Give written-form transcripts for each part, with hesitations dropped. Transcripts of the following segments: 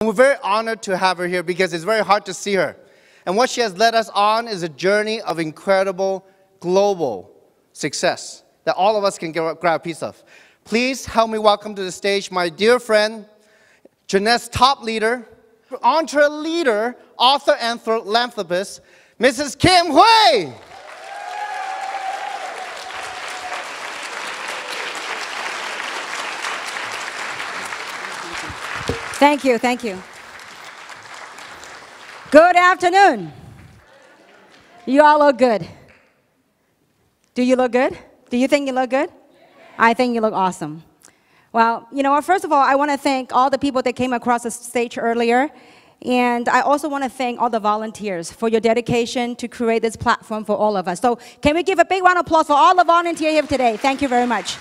We're very honored to have her here because it's very hard to see her. And what she has led us on is a journey of incredible global success that all of us can grab a piece of. Please help me welcome to the stage my dear friend, Jeunesse top leader, entre leader, author and philanthropist, Mrs. Kim Hui. Thank you, thank you. Good afternoon. You all look good. Do you look good? Do you think you look good? I think you look awesome. Well, you know what, first of all, I want to thank all the people that came across the stage earlier. And I also want to thank all the volunteers for your dedication to create this platform for all of us. So can we give a big round of applause for all the volunteers here today? Thank you very much.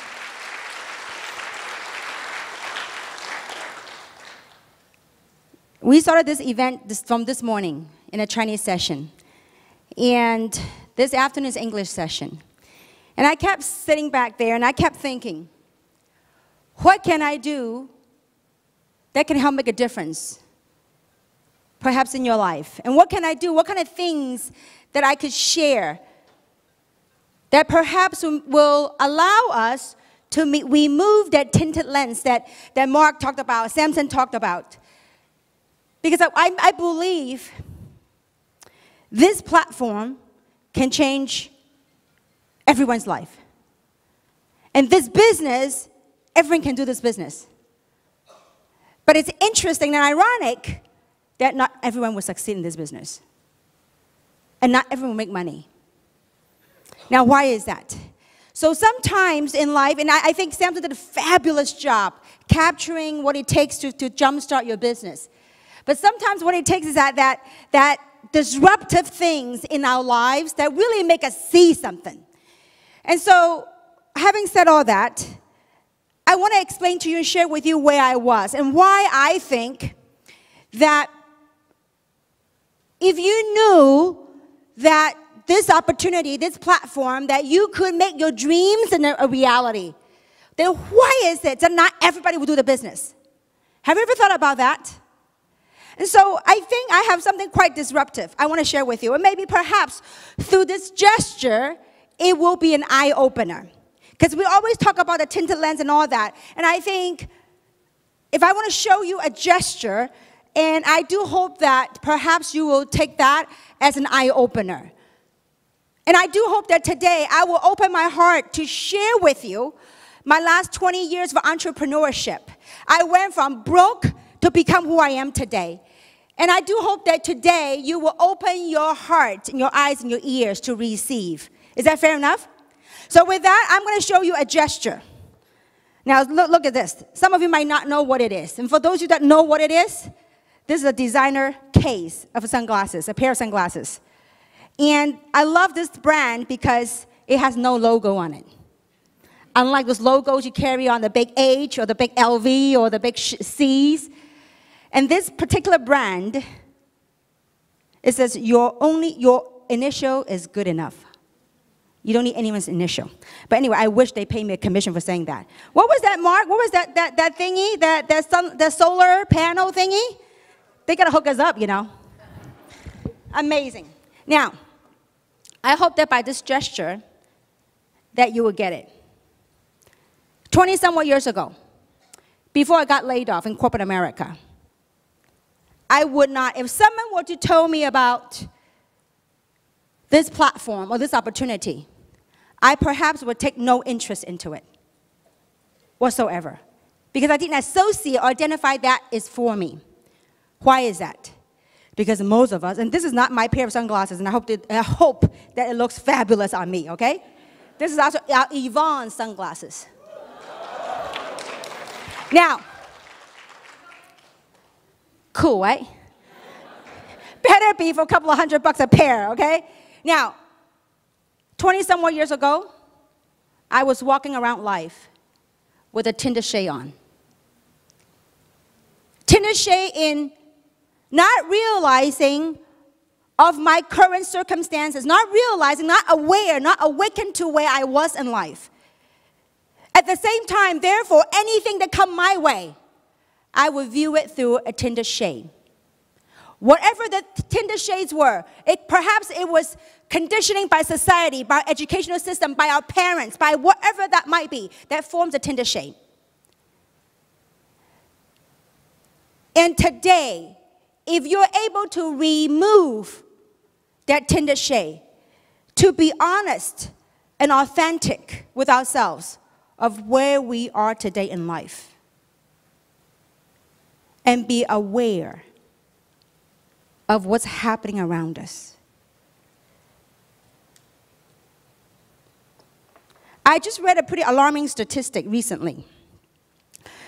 We started this event from this morning in a Chinese session. And this afternoon is English session. And I kept sitting back there and I kept thinking, what can I do that can help make a difference, perhaps in your life? And what can I do? What kind of things that I could share that perhaps will allow us to remove that tinted lens that Mark talked about, Samson talked about? Because I believe this platform can change everyone's life. And this business, everyone can do this business. But it's interesting and ironic that not everyone will succeed in this business. And not everyone will make money. Now, why is that? So sometimes in life, and I think Samson did a fabulous job capturing what it takes to jumpstart your business. But sometimes what it takes is that disruptive things in our lives that really make us see something. And so, having said all that, I want to explain to you and share with you where I was and why I think that if you knew that this opportunity, this platform, that you could make your dreams a reality, then why is it that not everybody will do the business? Have you ever thought about that? And so I think I have something quite disruptive I want to share with you. And maybe perhaps through this gesture, it will be an eye-opener. Because we always talk about the tinted lens and all that. And I think if I want to show you a gesture, and I do hope that perhaps you will take that as an eye-opener. And I do hope that today I will open my heart to share with you my last 20 years of entrepreneurship. I went from broke to become who I am today. And I do hope that today you will open your heart and your eyes and your ears to receive. Is that fair enough? So with that, I'm going to show you a gesture. Now, look at this. Some of you might not know what it is. And for those of you that know what it is, this is a designer case of sunglasses, a pair of sunglasses. And I love this brand because it has no logo on it. Unlike those logos you carry on the big H or the big LV or the big C's. And this particular brand, it says your initial is good enough. You don't need anyone's initial. But anyway, I wish they paid me a commission for saying that. What was that, Mark? What was that thingy, that solar panel thingy? They got to hook us up, you know. Amazing. Now, I hope that by this gesture that you will get it. 20-somewhat years ago, before I got laid off in corporate America, I would not, if someone were to tell me about this platform or this opportunity, I perhaps would take no interest into it whatsoever. Because I didn't associate or identify that is for me. Why is that? Because most of us, and this is not my pair of sunglasses, and I hope that it looks fabulous on me, okay? This is also our Yvonne sunglasses. Now, cool, right? Better be for a couple of $100 a pair, okay? Now, 20-some more years ago, I was walking around life with a tinted shade on. Tinted shade in not realizing of my current circumstances, not realizing, not aware, not awakened to where I was in life. At the same time, therefore, anything that come my way, I would view it through a Tinder shade. Whatever the Tinder shades were, perhaps it was conditioning by society, by our educational system, by our parents, by whatever that might be, that forms a Tinder shade. And today, if you're able to remove that Tinder shade, to be honest and authentic with ourselves of where we are today in life, and be aware of what's happening around us. I just read a pretty alarming statistic recently.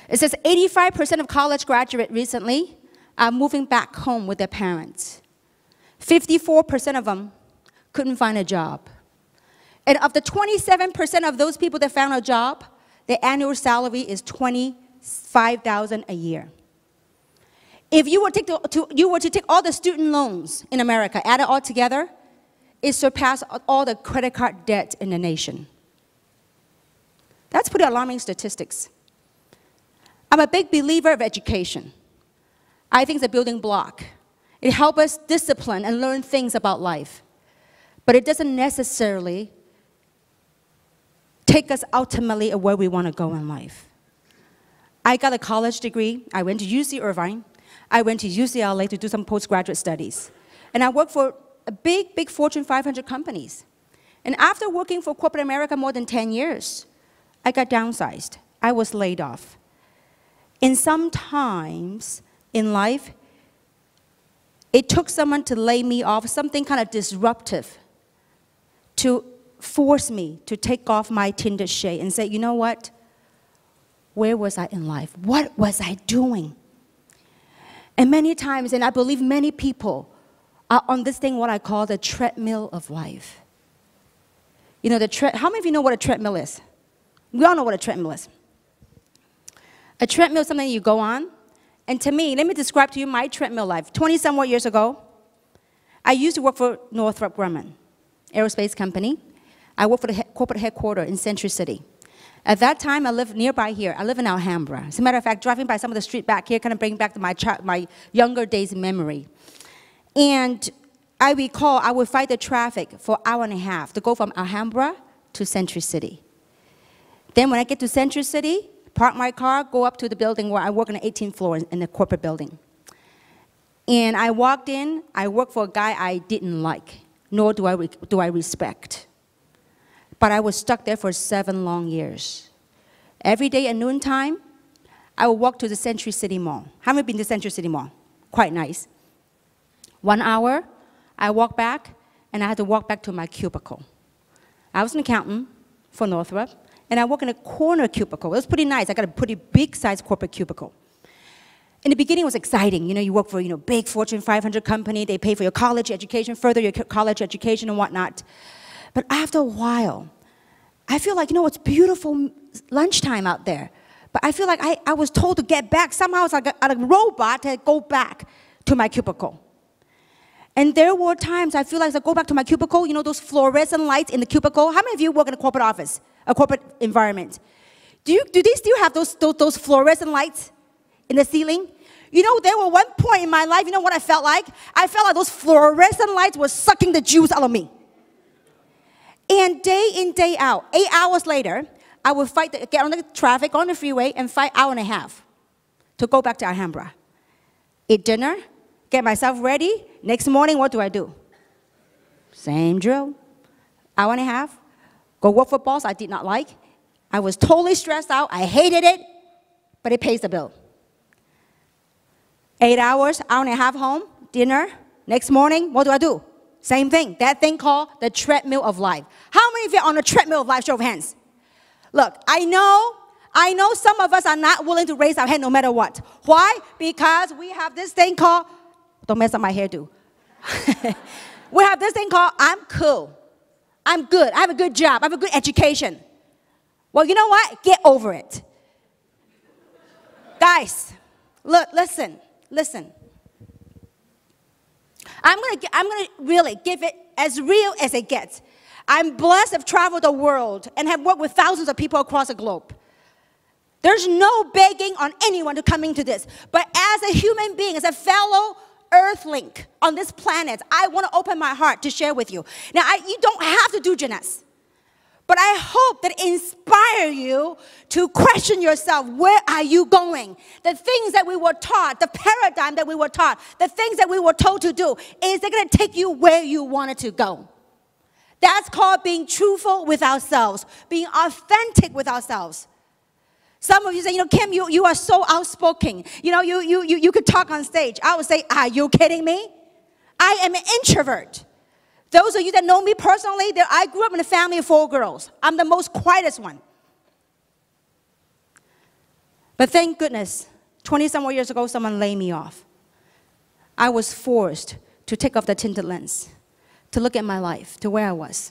It says 85% of college graduates recently are moving back home with their parents. 54% of them couldn't find a job. And of the 27% of those people that found a job, their annual salary is $25,000 a year. If you were to take all the student loans in America, add it all together, it surpassed all the credit card debt in the nation. That's pretty alarming statistics. I'm a big believer of education. I think it's a building block. It helps us discipline and learn things about life. But it doesn't necessarily take us ultimately where we want to go in life. I got a college degree. I went to UC Irvine. I went to UCLA to do some postgraduate studies. And I worked for a big Fortune 500 companies. And after working for corporate America more than 10 years, I got downsized. I was laid off. And sometimes in life, it took someone to lay me off, something kind of disruptive, to force me to take off my Tinder shade and say, you know what? Where was I in life? What was I doing? And many times, and I believe many people are on this thing, what I call the treadmill of life. You know, how many of you know what a treadmill is? We all know what a treadmill is. A treadmill is something you go on. And to me, let me describe to you my treadmill life. 20-some years ago, I used to work for Northrop Grumman Aerospace Company. I worked for the corporate headquarters in Century City. At that time, I lived nearby here. I live in Alhambra. As a matter of fact, driving by some of the street back here kind of bring back my younger days memory. And I recall I would fight the traffic for an hour and a half to go from Alhambra to Century City. Then when I get to Century City, park my car, go up to the building where I work on the 18th floor in the corporate building. And I walked in. I worked for a guy I didn't like, nor do I respect. But I was stuck there for 7 long years. Every day at noontime, I would walk to the Century City Mall. How many been to Century City Mall? Quite nice. 1 hour, I walked back, and I had to walk back to my cubicle. I was an accountant for Northrop, and I worked in a corner cubicle. It was pretty nice. I got a pretty big-sized corporate cubicle. In the beginning, it was exciting. You know, you work for big Fortune 500 company. They pay for your college education, further your college education and whatnot. But after a while, I feel like, it's beautiful lunchtime out there. But I feel like I was told to get back. Somehow it's like a robot to go back to my cubicle. And there were times I feel like I go back to my cubicle, those fluorescent lights in the cubicle. How many of you work in a corporate office, a corporate environment? Do they still have those fluorescent lights in the ceiling? There were one point in my life, what I felt like? I felt like those fluorescent lights were sucking the juice out of me. And day in, day out, 8 hours later, I would get on the traffic, on the freeway, and fight an hour and a half to go back to Alhambra. Eat dinner, get myself ready. Next morning, what do? Same drill. Hour and a half. Go work for a boss I did not like. I was totally stressed out. I hated it, but it pays the bill. 8 hours, hour and a half home, dinner. Next morning, what do? Same thing. That thing called the treadmill of life. How many of you are on the treadmill of life? Show of hands. Look, I know some of us are not willing to raise our hand no matter what. Why? Because we have this thing called, don't mess up my hairdo. We have this thing called, I'm cool. I'm good. I have a good job. I have a good education. Well, you know what? Get over it. Guys, look, listen. I'm gonna really give it as real as it gets. I'm blessed to have traveled the world and have worked with thousands of people across the globe. There's no begging on anyone to come into this. But as a human being, as a fellow earthling on this planet, I want to open my heart to share with you. Now, you don't have to do Janess. But I hope that inspire you to question yourself. Where are you going? The things that we were taught, the paradigm that we were taught, the things that we were told to do, is it going to take you where you wanted to go? That's called being truthful with ourselves, being authentic with ourselves. Some of you say, Kim, you are so outspoken. You could talk on stage. I would say, are you kidding me? I am an introvert. Those of you that know me personally, I grew up in a family of 4 girls. I'm the most quietest one. But thank goodness, 20-some more years ago, someone laid me off. I was forced to take off the tinted lens, to look at my life, to where I was.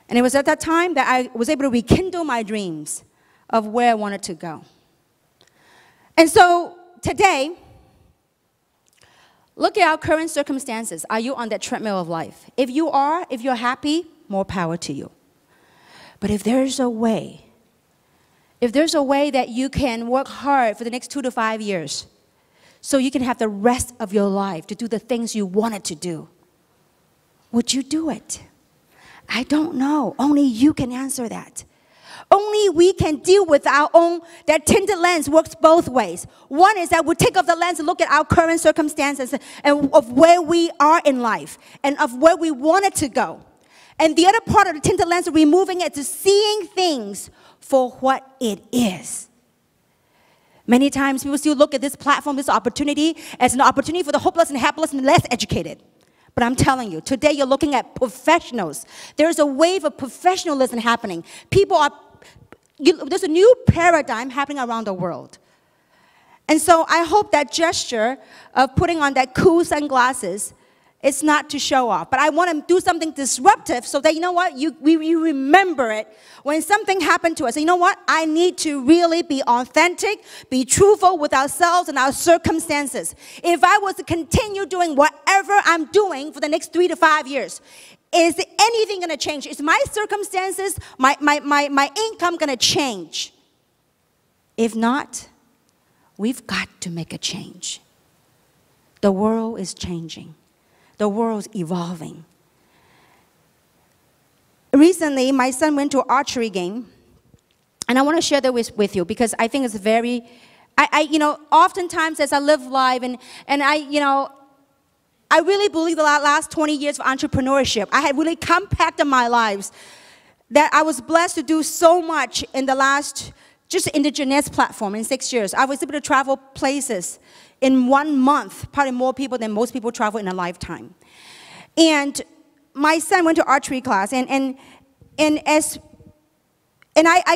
And it was at that time that I was able to rekindle my dreams of where I wanted to go. And so today, look at our current circumstances. Are you on that treadmill of life? If you are, if you're happy, more power to you. But if there's a way that you can work hard for the next 2 to 5 years, so you can have the rest of your life to do the things you wanted to do, would you do it? I don't know. Only you can answer that. Only we can deal with our own, that tinted lens works both ways. One is that we take off the lens and look at our current circumstances and of where we are in life and of where we wanted to go. And the other part of the tinted lens is removing it to seeing things for what it is. Many times people still look at this platform, this opportunity, as an opportunity for the hopeless and helpless and less educated. But I'm telling you, today you're looking at professionals. There's a wave of professionalism happening. There's a new paradigm happening around the world. And so I hope that gesture of putting on that cool sunglasses is not to show off. But I want to do something disruptive so that, we remember it when something happened to us. You know what? I need to really be authentic, be truthful with ourselves and our circumstances. If I was to continue doing whatever I'm doing for the next 3 to 5 years, is anything going to change? Is my circumstances, my income going to change? If not, we've got to make a change. The world is changing. The world is evolving. Recently, my son went to an archery game, and I want to share that with you because I think it's very, oftentimes as I live life and I really believe the last 20 years of entrepreneurship, I had really compacted my lives that I was blessed to do so much in the last, just in the Janess platform in 6 years. I was able to travel places in 1 month, probably more people than most people travel in a lifetime. And my son went to archery class, and I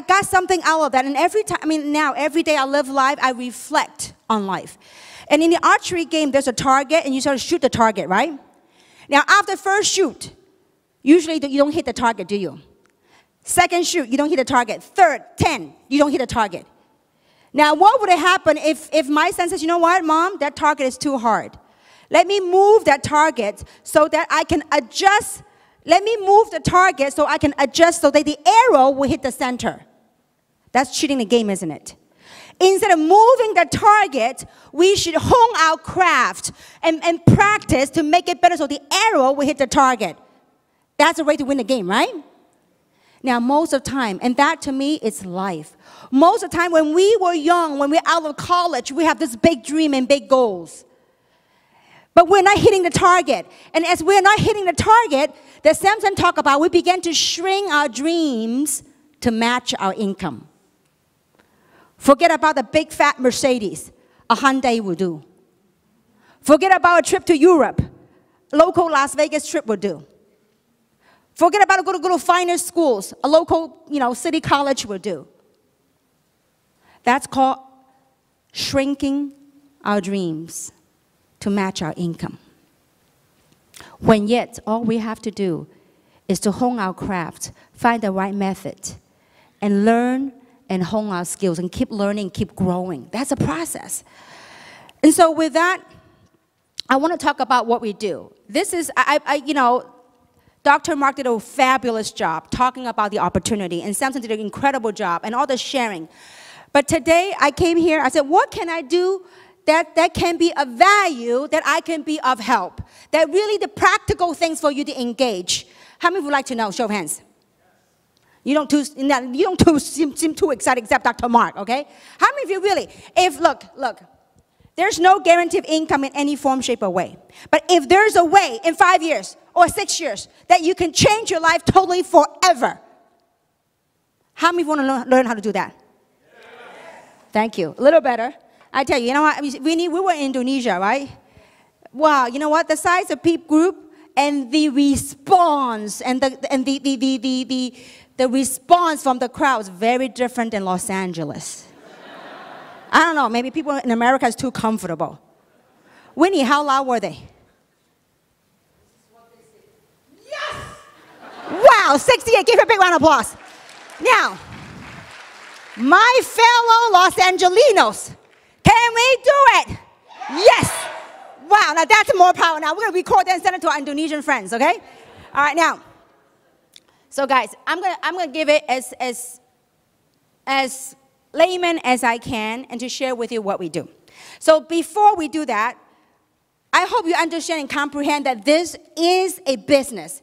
got something out of that. And every day I live life, I reflect on life. And in the archery game, there's a target, and you sort of shoot the target, right? Now, after first shoot, usually you don't hit the target, do you? Second shoot, you don't hit the target. Third, 10, you don't hit the target. Now, what would have happened if my son says, you know what, Mom, that target is too hard. Let me move that target so that I can adjust. Let me move the target so I can adjust so that the arrow will hit the center. That's cheating the game, isn't it? Instead of moving the target, we should hone our craft and practice to make it better so the arrow will hit the target. That's a way to win the game, right? Now, most of the time, and that to me is life. Most of the time when we were young, when we're out of college, we have this big dream and big goals. But we're not hitting the target. And as we're not hitting the target, that Samson talked about, we began to shrink our dreams to match our income. Forget about the big fat Mercedes. A Hyundai will do. Forget about a trip to Europe. Local Las Vegas trip will do. Forget about go to finer schools. A local, city college will do. That's called shrinking our dreams to match our income. When yet, all we have to do is to hone our craft, find the right method, and learn and hone our skills and keep learning, keep growing. That's a process. And so with that, I want to talk about what we do. This is, Dr. Mark did a fabulous job talking about the opportunity, and Samson did an incredible job, and all the sharing. But today I came here, I said, what can I do that can be of value, that I can be of help? That really the practical things for you to engage. How many would like to know? Show of hands. You don't seem too excited except Dr. Mark, okay? How many of you really, look, there's no guarantee of income in any form, shape, or way. But if there's a way in 5 years or 6 years that you can change your life totally forever, how many want to learn how to do that? Thank you. A little better. I tell you, you know what? We were in Indonesia, right? Wow, you know what? The size of Peep Group and the response and the response from the crowd is very different than Los Angeles. I don't know. Maybe people in America is too comfortable. Winnie, how loud were they? Yes! Wow, 68. Give her a big round of applause. Now, my fellow Los Angelinos, can we do it? Yes. Wow, now that's more power. Now we're going to record that and send it to our Indonesian friends, okay? All right, now. So guys, I'm going to give it as layman as I can and to share with you what we do. So before we do that, I hope you understand and comprehend that this is a business.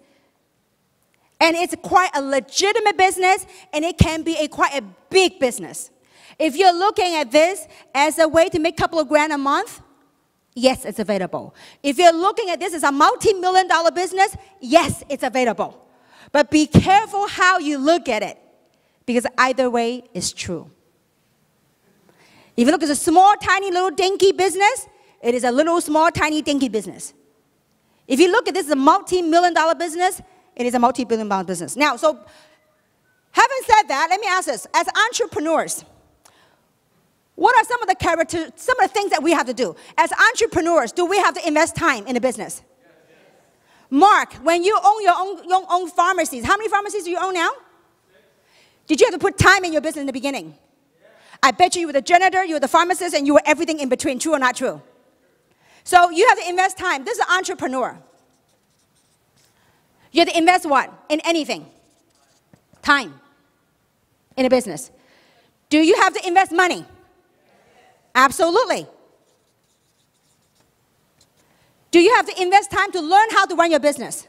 And it's quite a legitimate business, and it can be quite a big business. If you're looking at this as a way to make a couple of grand a month, yes, it's available. If you're looking at this as a multi-million-dollar business, yes, it's available. But be careful how you look at it, because either way is true. If you look at a small, tiny, little, dinky business, it is a little, small, tiny, dinky business. If you look at this as a multi-million-dollar business, it is a multi-billion-dollar business. Now, so having said that, let me ask this. As entrepreneurs, what are some of the things that we have to do? As entrepreneurs, do we have to invest time in a business? Yes. Mark, when you own your own pharmacies, how many pharmacies do you own now? 6. Did you have to put time in your business in the beginning? Yes. I bet you were the janitor, you were the pharmacist, and you were everything in between. True or not true? So you have to invest time. This is an entrepreneur. You have to invest what? In anything. Time. In a business. Do you have to invest money? Absolutely. Do you have to invest time to learn how to run your business?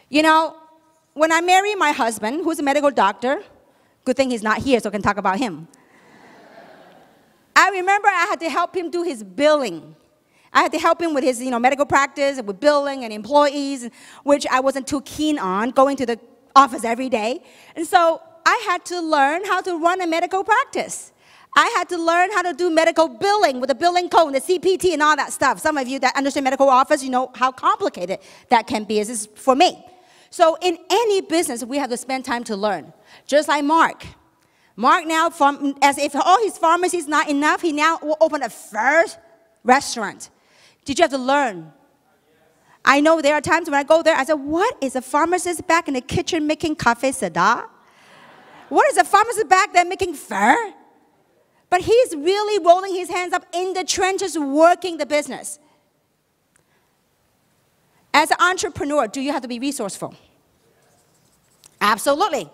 You know, when I married my husband, who's a medical doctor, good thing he's not here so I can talk about him. I remember I had to help him do his billing. I had to help him with his medical practice, with billing and employees, which I wasn't too keen on, going to the office every day. And so I had to learn how to run a medical practice. I had to learn how to do medical billing with the billing code, the CPT and all that stuff. Some of you that understand medical office, you know how complicated that can be. This is for me. So in any business, we have to spend time to learn. Just like Mark. Mark now, as if all his pharmacies not enough, he now will open a first restaurant. Did you have to learn? I know there are times when I go there, I said, what is a pharmacist back in the kitchen making cafe sada? What is a pharmacist back there making pho? But he's really rolling his hands up in the trenches, working the business. As an entrepreneur, do you have to be resourceful? Absolutely.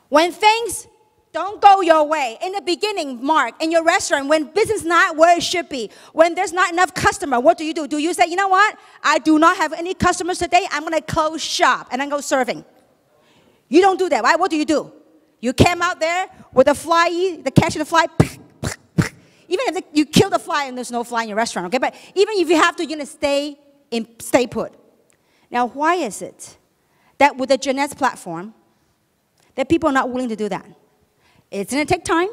When things don't go your way, in the beginning, Mark, in your restaurant, when business is not where it should be, when there's not enough customer, what do? Do you say, you know what? I do not have any customers today. I'm going to close shop and then go serving. You don't do that, right? What do? You came out there with a fly, the catch of the fly, even if you kill the fly and there's no fly in your restaurant, okay? But even if you have to, you're going to stay put. Now, why is it that with the Jeanette's platform, that people are not willing to do that? It's going to take time.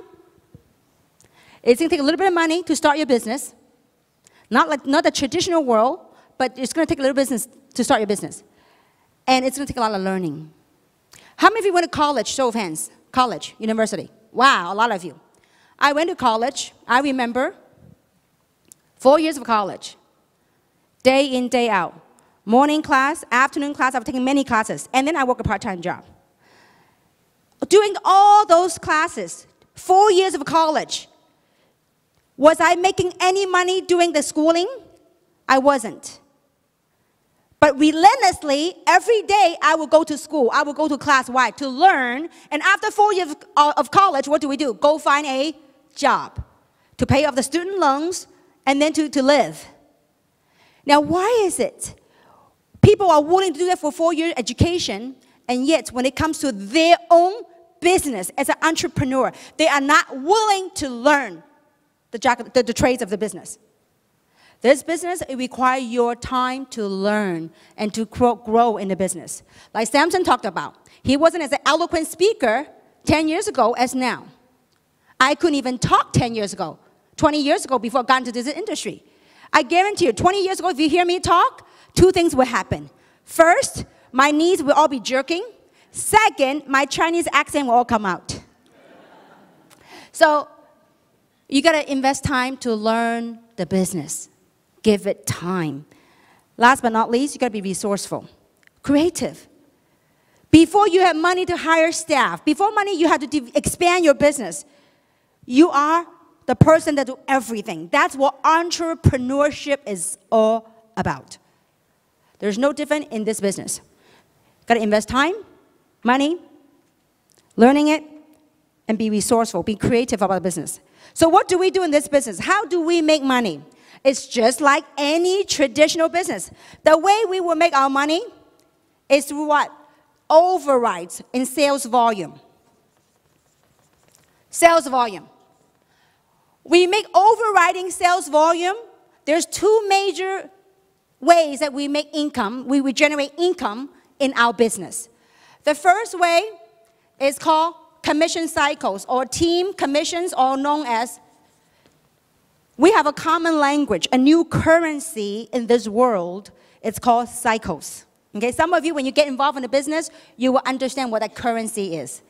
It's going to take a little bit of money to start your business. Not the traditional world, but it's going to take a little business to start your business. And it's going to take a lot of learning. How many of you went to college? Show of hands. College, university. Wow, a lot of you. I went to college. I remember 4 years of college. Day in, day out. Morning class, afternoon class. I've taken many classes. And then I work a part-time job. During all those classes, 4 years of college, was I making any money doing the schooling? I wasn't. But relentlessly, every day I will go to school. I will go to class. Why? To learn. And after 4 years of college, what do? Go find a job to pay off the student loans and then to live. Now, why is it people are willing to do that for 4 years education, and yet when it comes to their own business as an entrepreneur, they are not willing to learn the trades of the business? This business, it requires your time to learn and to grow in the business. Like Samson talked about, he wasn't as an eloquent speaker 10 years ago as now. I couldn't even talk 10 years ago, 20 years ago before I got into this industry. I guarantee you, 20 years ago, if you hear me talk, 2 things will happen. First, my knees will all be jerking. Second, my Chinese accent will all come out. So you got to invest time to learn the business. Give it time. Last but not least, you got to be resourceful, creative. Before you have money to hire staff, before money you have to expand your business, you are the person that do everything. That's what entrepreneurship is all about. There's no different in this business. Got to invest time, money, learning it, and be resourceful, be creative about the business. So what do we do in this business? How do we make money? It's just like any traditional business. The way we will make our money is through what? Overrides in sales volume. Sales volume. We make overriding sales volume. There's 2 major ways that we make income. We generate income in our business. The first way is called commission cycles or team commissions, or known as, we have a common language, a new currency in this world. It's called cycles. Okay, some of you, when you get involved in the business, you will understand what that currency is.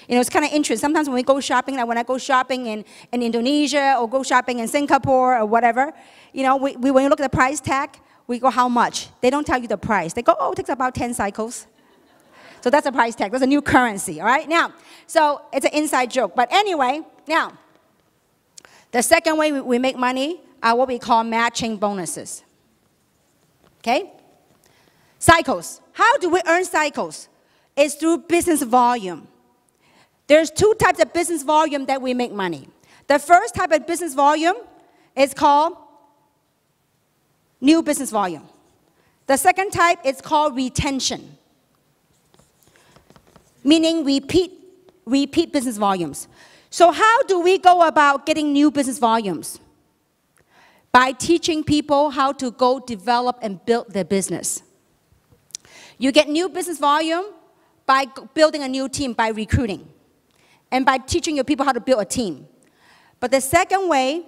You know, it's kind of interesting. Sometimes when we go shopping, like when I go shopping in Indonesia or go shopping in Singapore or whatever, you know, when you look at the price tag, we go, how much? They don't tell you the price. They go, oh, it takes about 10 cycles. So that's a price tag. That's a new currency, all right? Now, so it's an inside joke. But anyway, now, the second way we make money are what we call matching bonuses. Okay? Cycles. How do we earn cycles? It's through business volume. There's 2 types of business volume that we make money. The first type of business volume is called new business volume. The second type is called retention, meaning repeat business volumes. So how do we go about getting new business volumes? By teaching people how to go develop and build their business. You get new business volume by building a new team, by recruiting, and by teaching your people how to build a team. But the second way,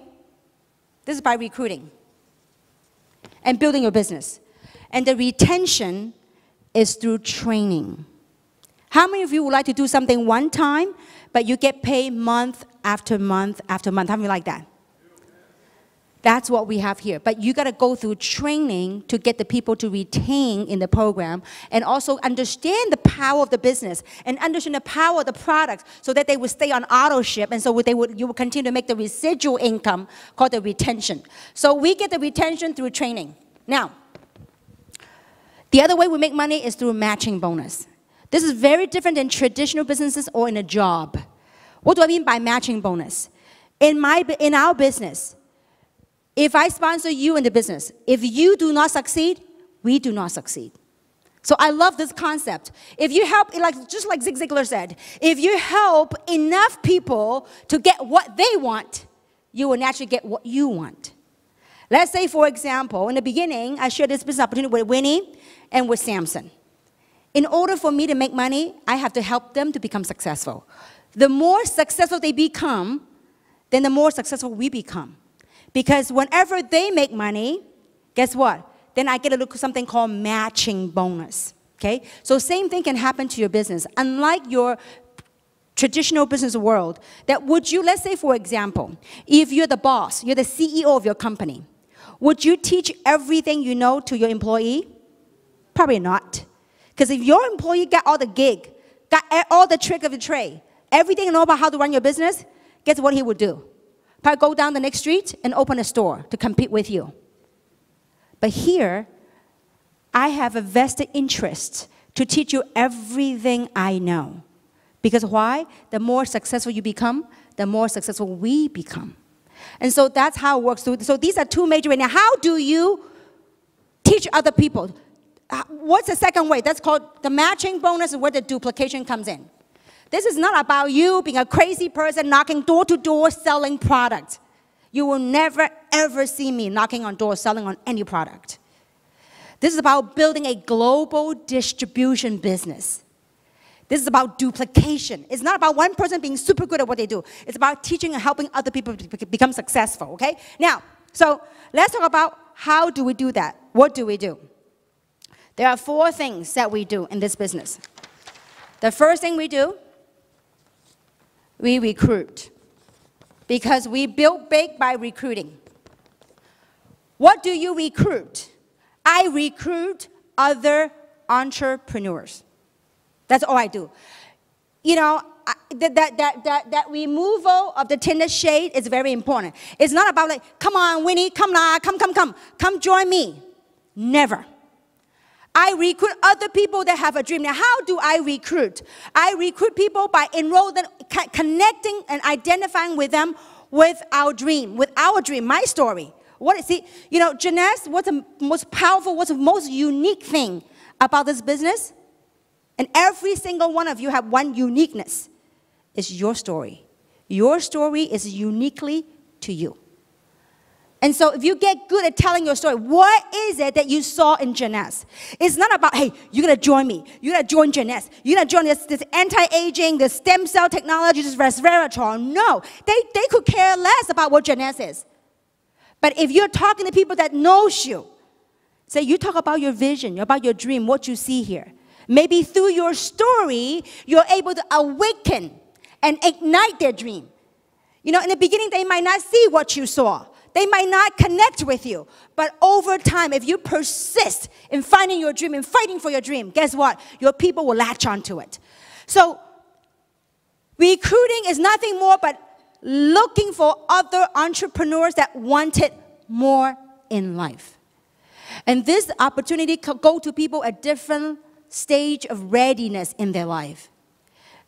this is by recruiting and building your business. And the retention is through training. How many of you would like to do something one time, but you get paid month after month after month? How many like that? That's what we have here. But you got to go through training to get the people to retain in the program, and also understand the power of the business and understand the power of the products, so that they would stay on auto ship, and so you will continue to make the residual income called the retention. So we get the retention through training. Now, the other way we make money is through matching bonus. This is very different than traditional businesses or in a job. What do I mean by matching bonus? In our business, if I sponsor you in the business, if you do not succeed, we do not succeed. So I love this concept. If you help, just like Zig Ziglar said, if you help enough people to get what they want, you will naturally get what you want. Let's say, for example, in the beginning, I shared this business opportunity with Winnie and with Samson. In order for me to make money, I have to help them to become successful. The more successful they become, then the more successful we become. Because whenever they make money, guess what? Then I get something called matching bonus. Okay? So same thing can happen to your business. Unlike your traditional business world, that let's say, for example, if you're the boss, you're the CEO of your company, would you teach everything you know to your employee? Probably not. Because if your employee got all the gig, got all the trick of the trade, everything you know about how to run your business, guess what he would do? Probably go down the next street and open a store to compete with you. But here, I have a vested interest to teach you everything I know. Because why? The more successful you become, the more successful we become. And so that's how it works. So these are two major ways. Now, how do you teach other people? What's the second way? That's called the matching bonus, where the duplication comes in. This is not about you being a crazy person knocking door to door selling product. You will never, ever see me knocking on doors selling on any product. This is about building a global distribution business. This is about duplication. It's not about one person being super good at what they do. It's about teaching and helping other people to become successful, okay? Now, so let's talk about how do we do that? What do we do? There are 4 things that we do in this business. The first thing we do, we recruit. Because we build big by recruiting. What do you recruit? I recruit other entrepreneurs. That's all I do. You know, that removal of the tinted shade is very important. It's not about like, come on, Winnie, come join me. Never. I recruit other people that have a dream. Now, how do I recruit? I recruit people by enrolling, connecting and identifying with them with our dream, my story. What is it? You know, Jeunesse, what's the most powerful, what's the most unique thing about this business? And every single one of you have one uniqueness. It's your story. Your story is uniquely to you. And so if you get good at telling your story, what is it that you saw in Jeunesse? It's not about, hey, you're going to join me. You're going to join Jeunesse. You're going to join this anti-aging, this stem cell technology, this resveratrol. No, they could care less about what Jeunesse is. But if you're talking to people that knows you, say you talk about your vision, about your dream, what you see here. Maybe through your story, you're able to awaken and ignite their dream. You know, in the beginning, they might not see what you saw. They might not connect with you. But over time, if you persist in finding your dream and fighting for your dream, guess what? Your people will latch onto it. So recruiting is nothing more but looking for other entrepreneurs that wanted more in life. And this opportunity could go to people at different stage of readiness in their life.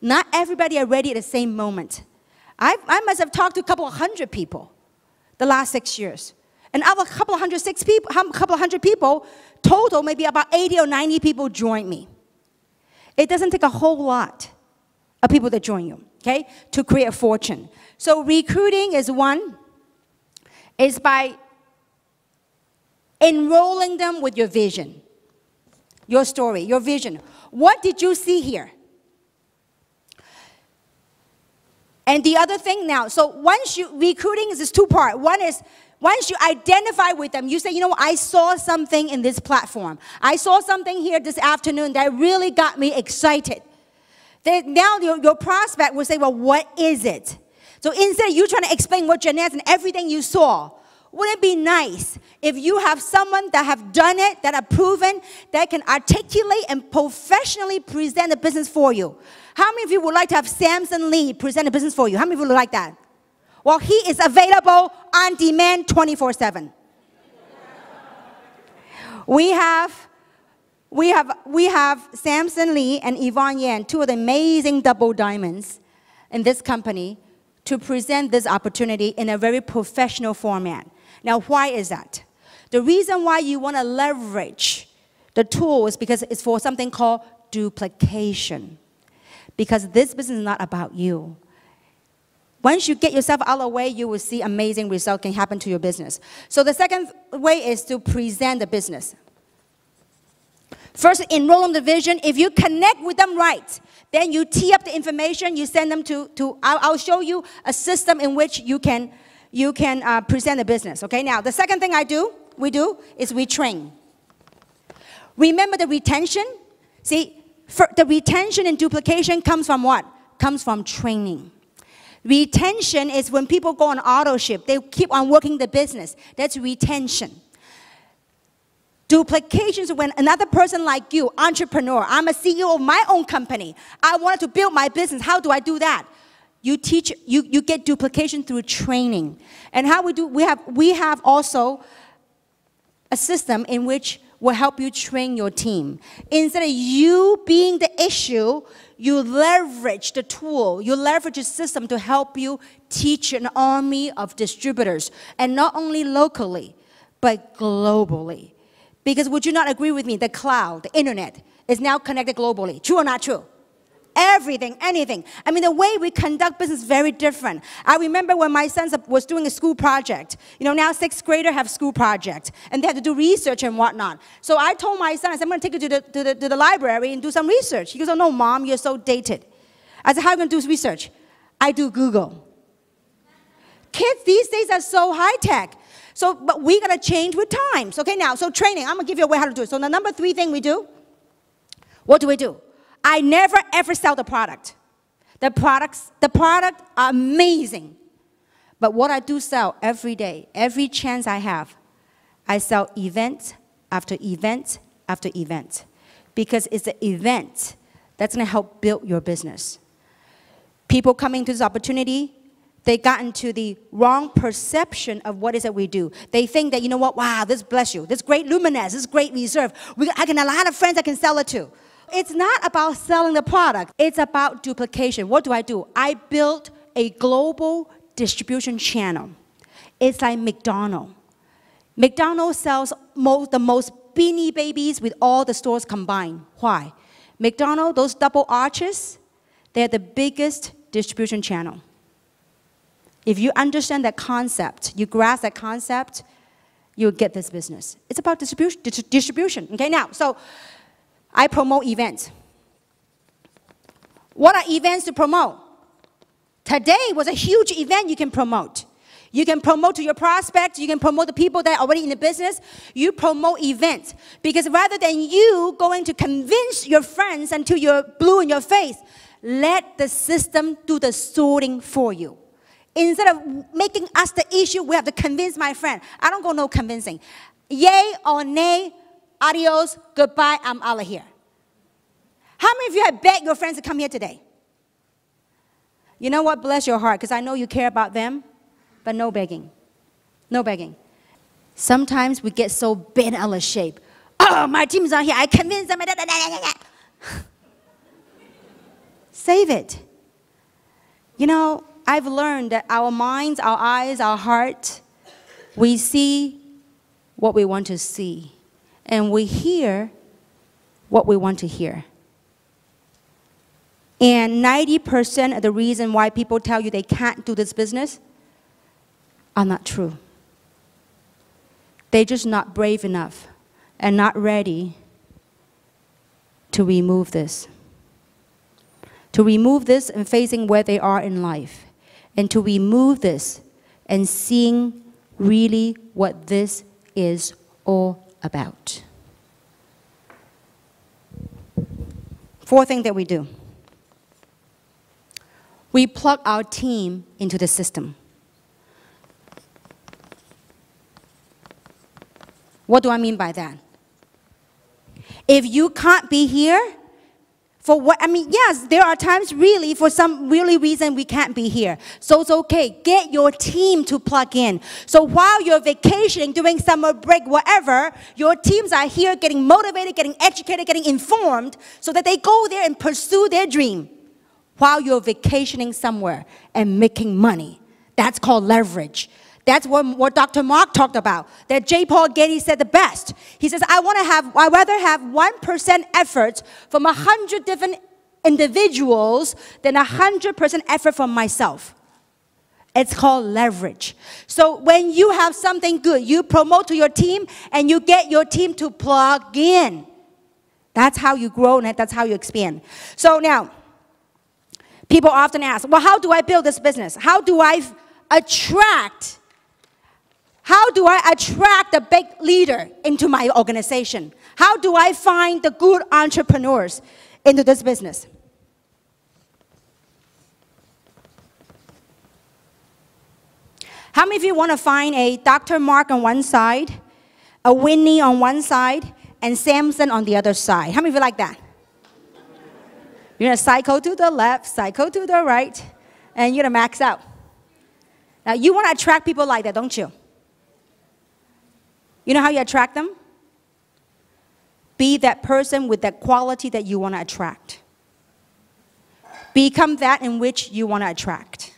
Not everybody are ready at the same moment. I must have talked to a couple of hundred people the last 6 years. And out of a couple of hundred people, total, maybe about 80 or 90 people joined me. It doesn't take a whole lot of people that join you, okay, to create a fortune. So recruiting is one, is by enrolling them with your vision, your story, your vision. What did you see here? And the other thing now, so once you, recruiting is this 2-part. One is, once you identify with them, you say, you know what, I saw something in this platform. I saw something here this afternoon that really got me excited. Then now your prospect will say, well, what is it? So instead of you trying to explain what Jeunesse and everything you saw, wouldn't it be nice if you have someone that have done it, that have proven, that can articulate and professionally present the business for you? How many of you would like to have Samson Lee present a business for you? How many of you would like that? Well, he is available on demand 24/7. We have Samson Lee and Yvonne Yan, 2 of the amazing double diamonds in this company, to present this opportunity in a very professional format. Now, why is that? The reason why you want to leverage the tool is because it's for something called duplication. Because this business is not about you. Once you get yourself out of the way, you will see amazing results can happen to your business. So the second way is to present the business. First, enroll in the vision. If you connect with them right, then you tee up the information, you send them to I'll show you a system in which you can present the business. Okay, now the second thing we do is we train. Remember the retention? See, the retention and duplication comes from what? Comes from training. Retention is when people go on auto ship, they keep on working the business. That's retention. Duplication is when another person like you, entrepreneur, I'm a CEO of my own company. I wanted to build my business. How do I do that? You get duplication through training. And how we do, we have also a system in which will help you train your team. Instead of you being the issue, you leverage the tool, you leverage the system to help you teach an army of distributors, and not only locally, but globally. Because would you not agree with me, the cloud, the internet, is now connected globally. True or not true? Everything, anything. I mean, the way we conduct business is very different. I remember when my son was doing a school project. You know, now 6th graders have school projects, and they have to do research and whatnot. So I told my son, I said, I'm going to take you to the library and do some research. He goes, oh, no, Mom, you're so dated. I said, how are you going to do research? I do Google. Kids these days are so high-tech. So, but we got to change with times. Okay, now, so training. I'm going to give you a way how to do it. So the number 3 thing we do, what do? I never, ever sell the product. The product are amazing. But what I do sell every day, every chance I have, I sell event after event after event. Because it's the event that's going to help build your business. People coming to this opportunity, they got into the wrong perception of what is it we do. They think that, you know what, wow, this bless you. This great luminous, this great reserve. I can a lot of friends I can sell it to. It's not about selling the product. It's about duplication. What do? I built a global distribution channel. It's like McDonald's. McDonald's sells the most Beanie Babies with all the stores combined. Why? McDonald's, those double arches, they're the biggest distribution channel. If you understand that concept, you grasp that concept, you'll get this business. It's about distribution. Okay, now, so I promote events. What are events to promote? Today was a huge event you can promote. You can promote to your prospects. You can promote the people that are already in the business. You promote events. Because rather than you going to convince your friends until you're blue in your face, let the system do the sorting for you. Instead of making us the issue, we have to convince my friend. I don't go no convincing. Yay or nay, adios, goodbye, I'm out of here. How many of you have begged your friends to come here today? You know what? Bless your heart, because I know you care about them, but no begging. No begging. Sometimes we get so bent out of shape. Oh, my team's not here. I convinced them. Save it. You know, I've learned that our minds, our eyes, our heart, we see what we want to see. And we hear what we want to hear. And 90% of the reason why people tell you they can't do this business are not true. They're just not brave enough and not ready to remove this. To remove this and facing where they are in life. And to remove this and seeing really what this is all about. 4th thing that we do. We plug our team into the system. What do I mean by that? If you can't be here, for what, I mean, yes, there are times really, for some really reason we can't be here. So it's okay. Get your team to plug in. So while you're vacationing, doing summer break, whatever, your teams are here getting motivated, getting educated, getting informed, so that they go there and pursue their dream while you're vacationing somewhere and making money. That's called leverage. That's what Dr. Mark talked about, that J. Paul Getty said the best. He says, I'd rather have 1% effort from 100 different individuals than 100% effort from myself. It's called leverage. So when you have something good, you promote to your team and you get your team to plug in. That's how you grow and that's how you expand. So now, people often ask, well, how do I build this business? How do I attract the big leader into my organization? How do I find the good entrepreneurs into this business? How many of you want to find a Dr. Mark on one side, a Winnie on one side, and Samson on the other side? How many of you like that? You're going to cycle to the left, cycle to the right, and you're going to max out. Now, you want to attract people like that, don't you? You know how you attract them? be that person with that quality that you want to attract. Become that in which you want to attract.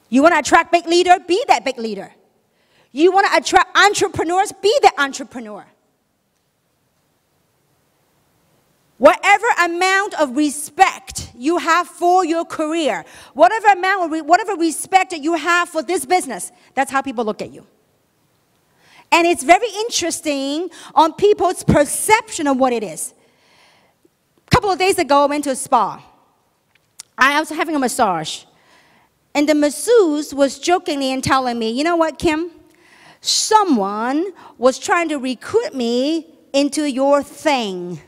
You want to attract big leader? Be that big leader. You want to attract entrepreneurs? Be that entrepreneur. Whatever amount of respect you have for your career, whatever respect that you have for this business, that's how people look at you. And it's very interesting on people's perception of what it is. A couple of days ago, I went to a spa. I was having a massage. And the masseuse was jokingly and telling me, you know what, Kim? Someone was trying to recruit me into your thing.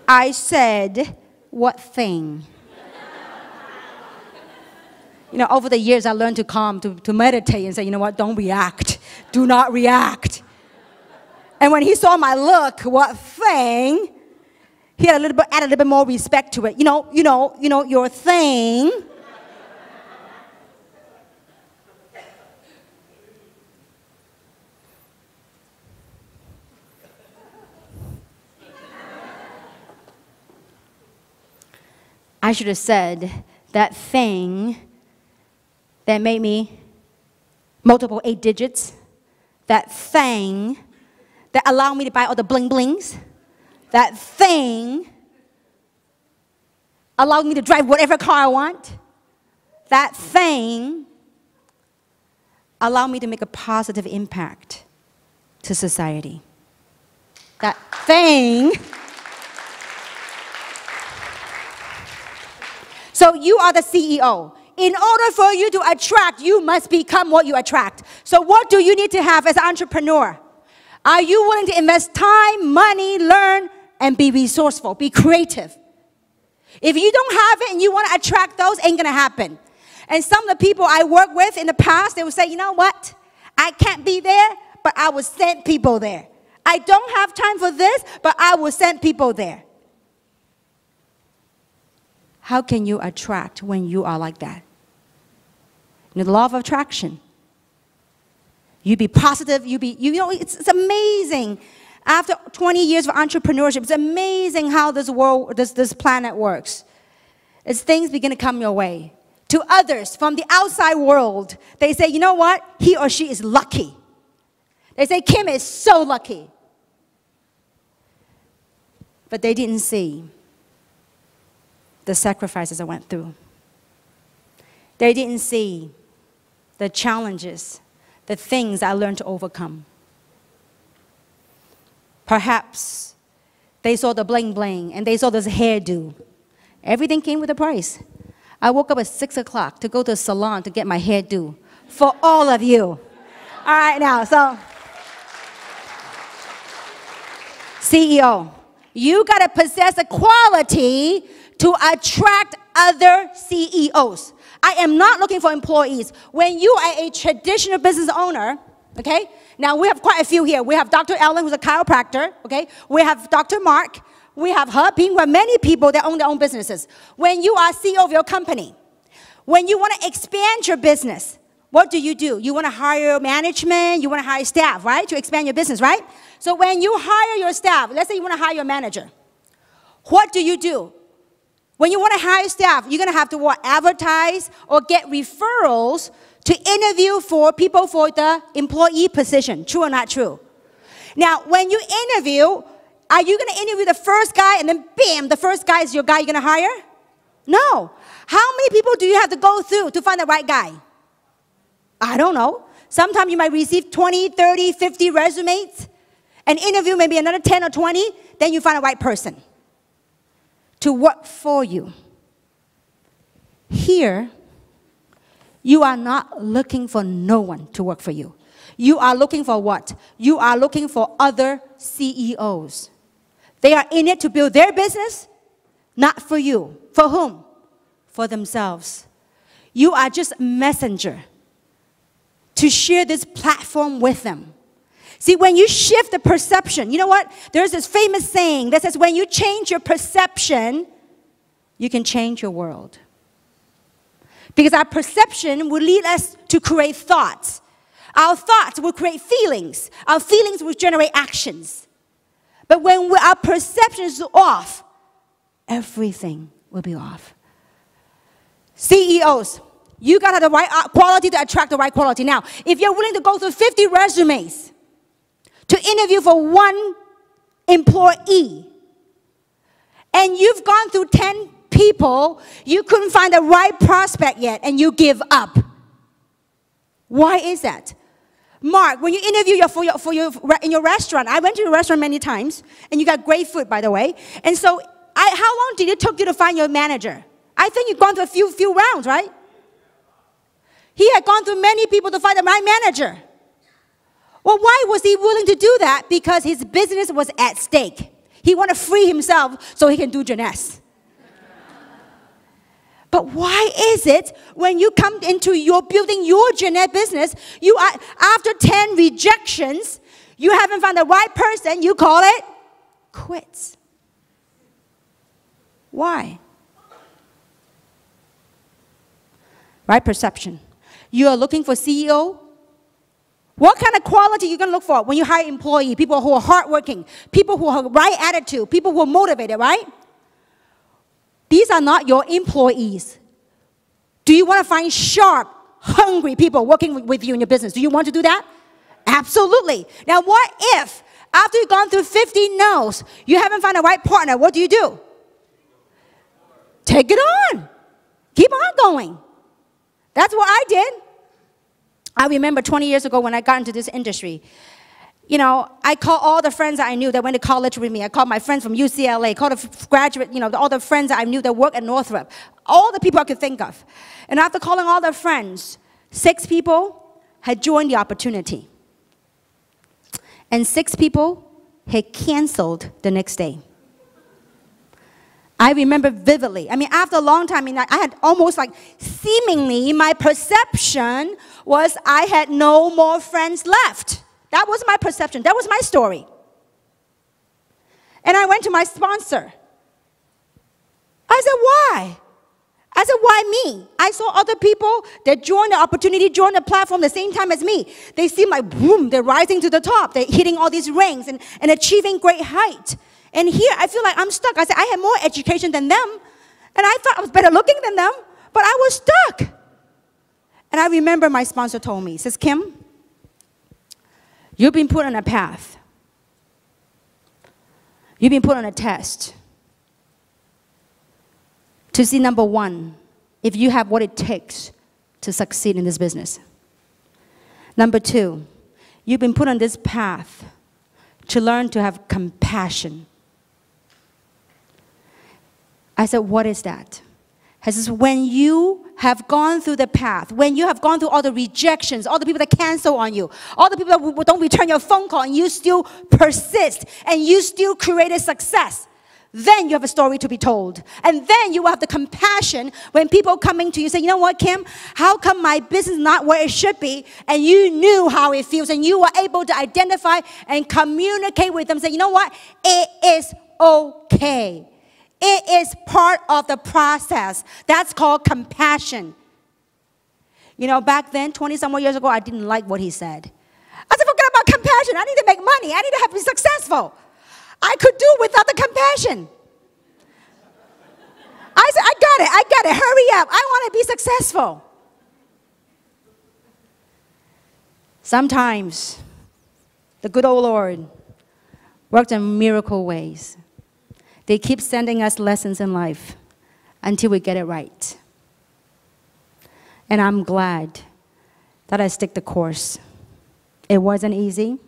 I said, what thing? You know, over the years, I learned to calm, to meditate and say, you know what, don't react. Do not react. And when he saw my look, what thing? He had added a little bit more respect to it. You know, your thing. I should have said that thing that made me multiple 8 digits, that thing that allowed me to buy all the bling blings, that thing allowed me to drive whatever car I want, that thing allowed me to make a positive impact to society. That thing. So you are the CEO. In order for you to attract, you must become what you attract. So what do you need to have as an entrepreneur? Are you willing to invest time, money, learn, and be resourceful, be creative? If you don't have it and you want to attract those, ain't going to happen. And some of the people I work with in the past, they would say, you know what? I can't be there, but I will send people there. I don't have time for this, but I will send people there. How can you attract when you are like that? You know, the law of attraction. You be positive, it's amazing. After 20 years of entrepreneurship, it's amazing how this world, this planet works. As things begin to come your way. To others from the outside world, they say, you know what? He or she is lucky. They say, Kim is so lucky. But they didn't see the sacrifices I went through. They didn't see the challenges, the things I learned to overcome. Perhaps they saw the bling bling and they saw this hairdo. Everything came with a price. I woke up at 6 o'clock to go to a salon to get my hairdo for all of you. All right, now, so CEO, you got to possess a quality to attract other CEOs. I am not looking for employees. When you are a traditional business owner, okay? Now, we have quite a few here. We have Dr. Ellen, who's a chiropractor, okay? We have Dr. Mark. We have Heping. We have many people that own their own businesses. When you are CEO of your company, when you want to expand your business, what do? You want to hire management, you want to hire staff, right? To expand your business, right? So when you hire your staff, let's say you want to hire your manager, what do? When you want to hire staff, you're going to have to what? Advertise or get referrals to interview for people for the employee position. True or not true? Now, when you interview, are you going to interview the first guy and then bam, the first guy is your guy you're going to hire? No. How many people do you have to go through to find the right guy? I don't know. Sometimes you might receive 20, 30, 50 resumes, and interview maybe another 10 or 20, then you find the right person to work for you. Here, you are not looking for no one to work for you. You are looking for what? You are looking for other CEOs. They are in it to build their business, not for you. For whom? For themselves. You are just a messenger to share this platform with them. See, when you shift the perception, you know what? There's this famous saying that says when you change your perception, you can change your world. Because our perception will lead us to create thoughts. Our thoughts will create feelings. Our feelings will generate actions. But when our perception is off, everything will be off. CEOs, you got to have the right quality to attract the right quality. Now, if you're willing to go through 50 resumes to interview for one employee, and you've gone through 10 people, you couldn't find the right prospect yet, and you give up. Why is that? Mark, when you interview in your restaurant, I went to your restaurant many times, and you got great food, by the way. And so, how long did it take you to find your manager? I think you've gone through a few rounds, right? He had gone through many people to find the right manager. Well, why was he willing to do that? Because his business was at stake. He wanted to free himself so he can do Jeunesse. But why is it when you come into your building your Jeunesse business, you are, after 10 rejections, you haven't found the right person, you call it quits? Why? Right perception. You are looking for CEO. What kind of quality are you going to look for when you hire employee? People who are hardworking, people who have right attitude, people who are motivated, right? These are not your employees. Do you want to find sharp, hungry people working with you in your business? Do you want to do that? Absolutely. Now, what if, after you've gone through 50 no's, you haven't found the right partner? What do? Take it on. Keep on going. That's what I did. I remember 20 years ago when I got into this industry. You know, I called all the friends that I knew that went to college with me. I called my friends from UCLA, called the graduate, all the friends that I knew that worked at Northrop. All the people I could think of. And after calling all the friends, 6 people had joined the opportunity. And 6 people had canceled the next day. I remember vividly. I mean, after a long time, I had almost like seemingly my perception was I had no more friends left. That was my perception. That was my story. And I went to my sponsor. I said, why? I said, why me? I saw other people that joined the opportunity, joined the platform the same time as me. They seem like, boom, they're rising to the top. They're hitting all these rings and achieving great height. And here, I feel like I'm stuck. I said, I had more education than them. And I thought I was better looking than them. But I was stuck. And I remember my sponsor told me, he says, Kim, you've been put on a path. You've been put on a test to see, number one, if you have what it takes to succeed in this business. Number 2, you've been put on this path to learn to have compassion. I said, what is that? He says, when you have gone through the path, when you have gone through all the rejections, all the people that cancel on you, all the people that don't return your phone call, and you still persist, and you still create a success, then you have a story to be told. And then you will have the compassion when people coming to you say, you know what, Kim, how come my business is not where it should be? And you knew how it feels, and you were able to identify and communicate with them, say, you know what, it is okay. It is part of the process. That's called compassion. You know, back then, 20-some more years ago, I didn't like what he said. I said, forget about compassion. I need to make money. I need to be successful. I could do without the compassion. I said, I got it. Hurry up. I want to be successful. Sometimes, the good old Lord worked in miracle ways. They keep sending us lessons in life until we get it right. And I'm glad that I stick the course. It wasn't easy,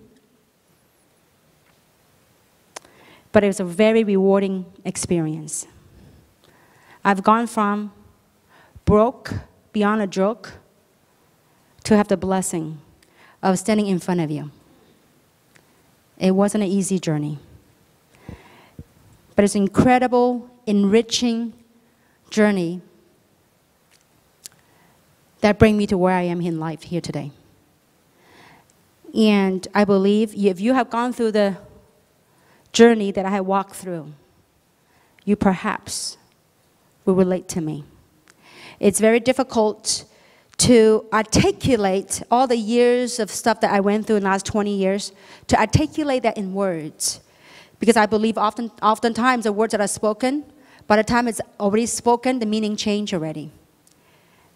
but it was a very rewarding experience. I've gone from broke beyond a joke to have the blessing of standing in front of you. It wasn't an easy journey. But it's an incredible, enriching journey that brings me to where I am in life here today. And I believe if you have gone through the journey that I have walked through, you perhaps will relate to me. It's very difficult to articulate all the years of stuff that I went through in the last 20 years, to articulate that in words. Because I believe oftentimes the words that are spoken, by the time it's already spoken, the meaning changed already.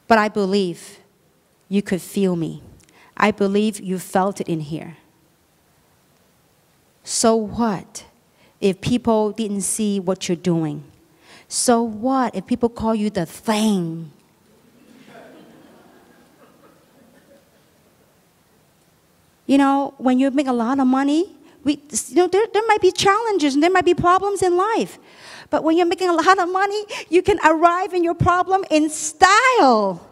But I believe you could feel me. I believe you felt it in here. So what if people didn't see what you're doing? So what if people call you the thing? You know, when you make a lot of money, there might be challenges and there might be problems in life. But when you're making a lot of money, you can arrive in your problem in style.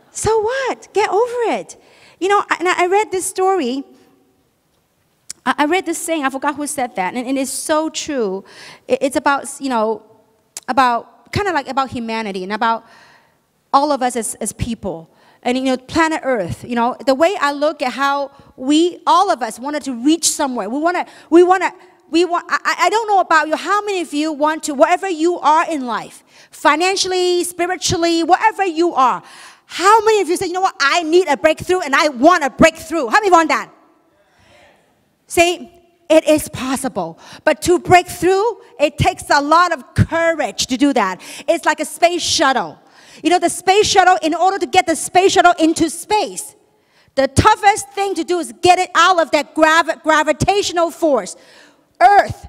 So what? Get over it. You know, and I read this story. I read this saying, I forgot who said that, and it's so true. It's about, about kind of like about humanity and about all of us as people. And, planet Earth, the way I look at how all of us wanted to reach somewhere. I don't know about you, how many of you want to, wherever you are in life, financially, spiritually, wherever you are, how many of you say, you know what, I need a breakthrough and I want a breakthrough? How many want that? Say, it is possible. But to break through, it takes a lot of courage to do that. It's like a space shuttle. The space shuttle, in order to get the space shuttle into space, the toughest thing to do is get it out of that gravitational force. Earth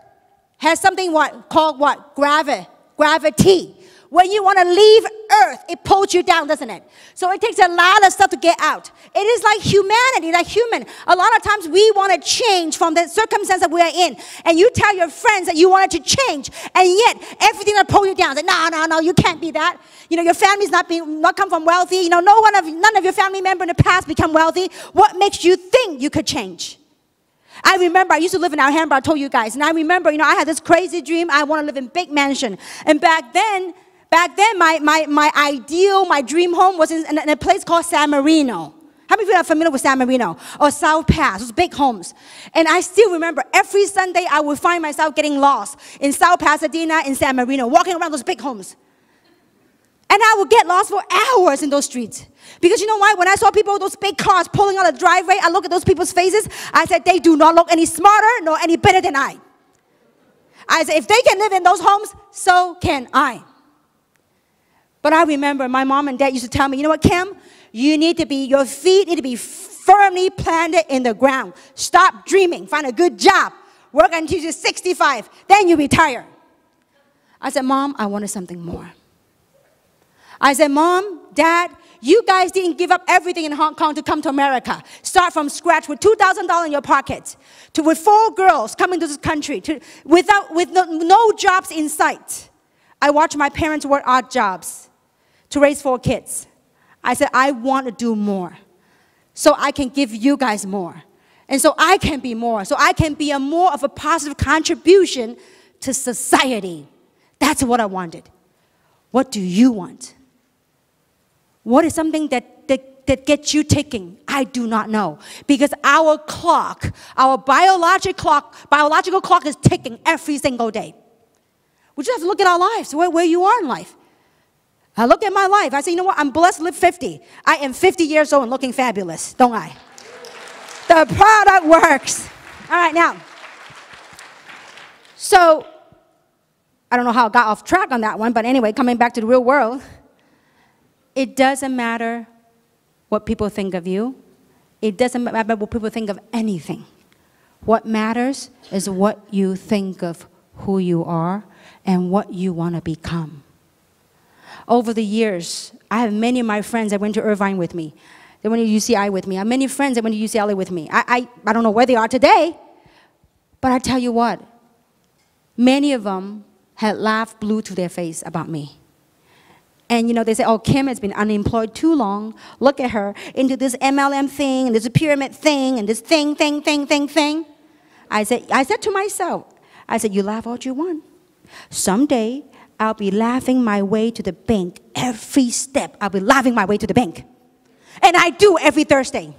has something called gravity. When you want to leave Earth, it pulls you down, doesn't it? So it takes a lot of stuff to get out. It is like humanity, like human. A lot of times we want to change from the circumstance that we are in. And you tell your friends that you wanted to change, and yet everything will pull you down. Say, no, you can't be that. Your family's not come from wealthy. None of your family members in the past become wealthy. What makes you think you could change? I remember I used to live in Alhambra, I told you guys. And I remember, I had this crazy dream. I want to live in a big mansion. And back then, my ideal, my dream home was in a place called San Marino. How many of you are familiar with San Marino? Or South Pass, those big homes. And I still remember every Sunday I would find myself getting lost in South Pasadena and San Marino, walking around those big homes. And I would get lost for hours in those streets. Because you know why? When I saw people with those big cars pulling out the driveway, I look at those people's faces. I said, they do not look any smarter nor any better than I. I said, if they can live in those homes, so can I. But I remember my mom and dad used to tell me, you know what, Kim? Your feet need to be firmly planted in the ground. Stop dreaming. Find a good job. Work until you're 65. Then you retire. I said, Mom, I wanted something more. I said, Mom, Dad, you guys didn't give up everything in Hong Kong to come to America. Start from scratch with $2,000 in your pocket. With 4 girls coming to this country. With no jobs in sight. I watched my parents work odd jobs to raise 4 kids. I said, I want to do more. So I can give you guys more. And so I can be more. So I can be more of a positive contribution to society. That's what I wanted. What do you want? What is something that gets you ticking? I do not know. Because our clock, our biological clock is ticking every single day. We just have to look at our lives, where you are in life. I look at my life. I say, you know what? I'm blessed to live 50. I am 50 years old and looking fabulous, don't I? The product works. All right, now. So, I don't know how I got off track on that one, but anyway, coming back to the real world, it doesn't matter what people think of you. It doesn't matter what people think of anything. What matters is what you think of who you are and what you want to become. Over the years, I have many of my friends that went to Irvine with me. They went to UCI with me. I have many friends that went to UCLA with me. I don't know where they are today, but I tell you what, many of them had laughed blue to their face about me. And they say, oh, Kim has been unemployed too long. Look at her into this MLM thing, and this pyramid thing, and this thing. I said to myself, you laugh all you want. Someday, I'll be laughing my way to the bank. Every step, I'll be laughing my way to the bank. And I do every Thursday.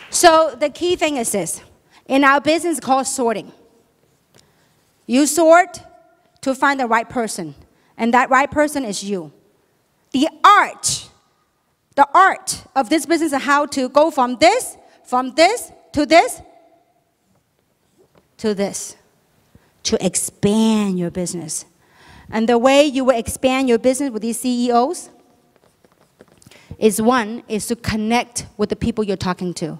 So the key thing is this. In our business, it's called sorting. You sort, to find the right person. And that right person is you. The art of this business is how to go from this, to this, to this, to expand your business. And the way you will expand your business with these CEOs is to connect with the people you're talking to.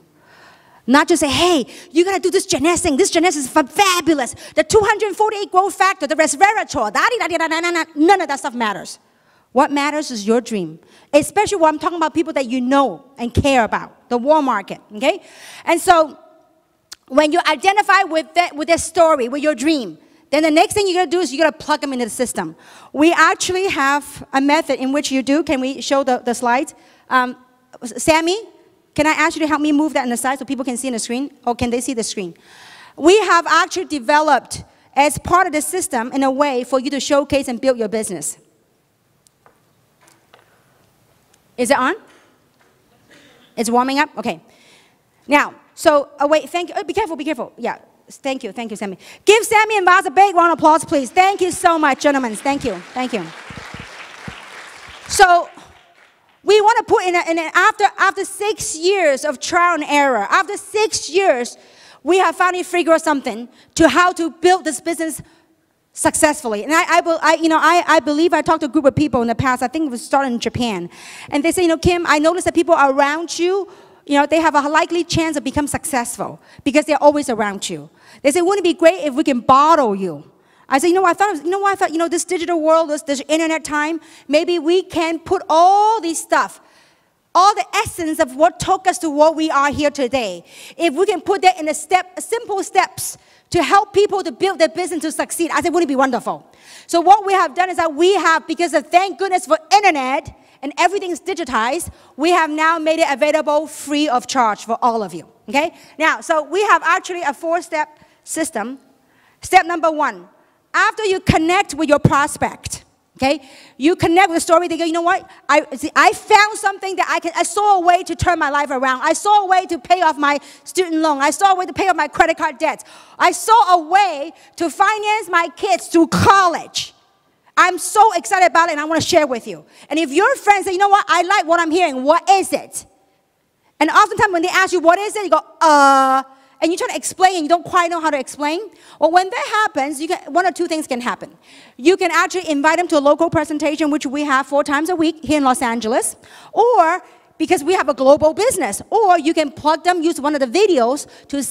Not just say, hey, you gotta do this genesing. This genesing is fabulous. The 248 growth factor, the resveratrol, none of that stuff matters. What matters is your dream. Especially when I'm talking about people that you know and care about, the war market, okay? And so, when you identify with their story, with your dream, then the next thing you're gonna do is you're gonna plug them into the system. We actually have a method in which you do. Can we show the slides? Sammy, can I ask you to help me move that on the side so people can see on the screen? Or can they see the screen? We have actually developed as part of the system in a way for you to showcase and build your business. Is it on? It's warming up? Okay. Now, so, wait, thank you. Oh, be careful. Yeah, thank you, Sammy. Give Sammy and Baz a big round of applause, please. Thank you so much, gentlemen. Thank you. So, we want to put in after 6 years of trial and error, after 6 years, we have finally figured out something to how to build this business successfully. And I believe I talked to a group of people in the past, I think it was started in Japan. And they say, Kim, I noticed that people around you, they have a likely chance of becoming successful because they're always around you. They say, wouldn't it be great if we can bottle you? I said, I thought, this digital world, this internet time, maybe we can put all this stuff, all the essence of what took us to what we are here today. If we can put that in simple steps to help people to build their business to succeed, I said, wouldn't it be wonderful? So what we have done is that we have, because of thank goodness for internet and everything's digitized, we have now made it available free of charge for all of you, okay? Now, so we have actually a 4-step system. Step number 1, after you connect with your prospect, okay, you connect with the story, they go, you know what, I found something that I saw a way to turn my life around. I saw a way to pay off my student loan. I saw a way to pay off my credit card debts. I saw a way to finance my kids through college. I'm so excited about it and I want to share with you. And if your friends say, you know what, I like what I'm hearing, what is it? And oftentimes when they ask you what is it, you go, and you try to explain and you don't quite know how to explain. Well, when that happens, one or two things can happen. You can actually invite them to a local presentation, which we have 4 times a week here in Los Angeles, or because we have a global business, or you can plug them, use one of the videos to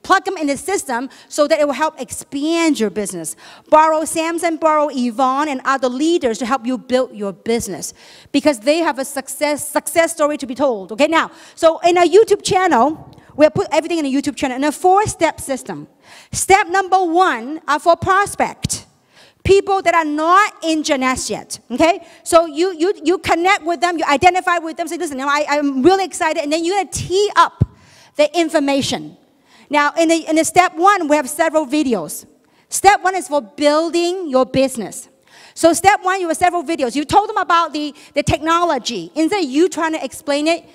plug them in the system so that it will help expand your business. Borrow Samson, borrow Yvonne and other leaders to help you build your business because they have a success story to be told. Okay, now, so in our YouTube channel, we'll put everything in a YouTube channel in a 4-step system. Step number 1 are for prospect. People that are not in Jeunesse yet, okay? So you connect with them, you identify with them, say, listen, now I'm really excited, and then you're gonna tee up the information. Now, in the step 1, we have several videos. Step 1 is for building your business. So step 1, you have several videos. You told them about the technology. Instead of you trying to explain it,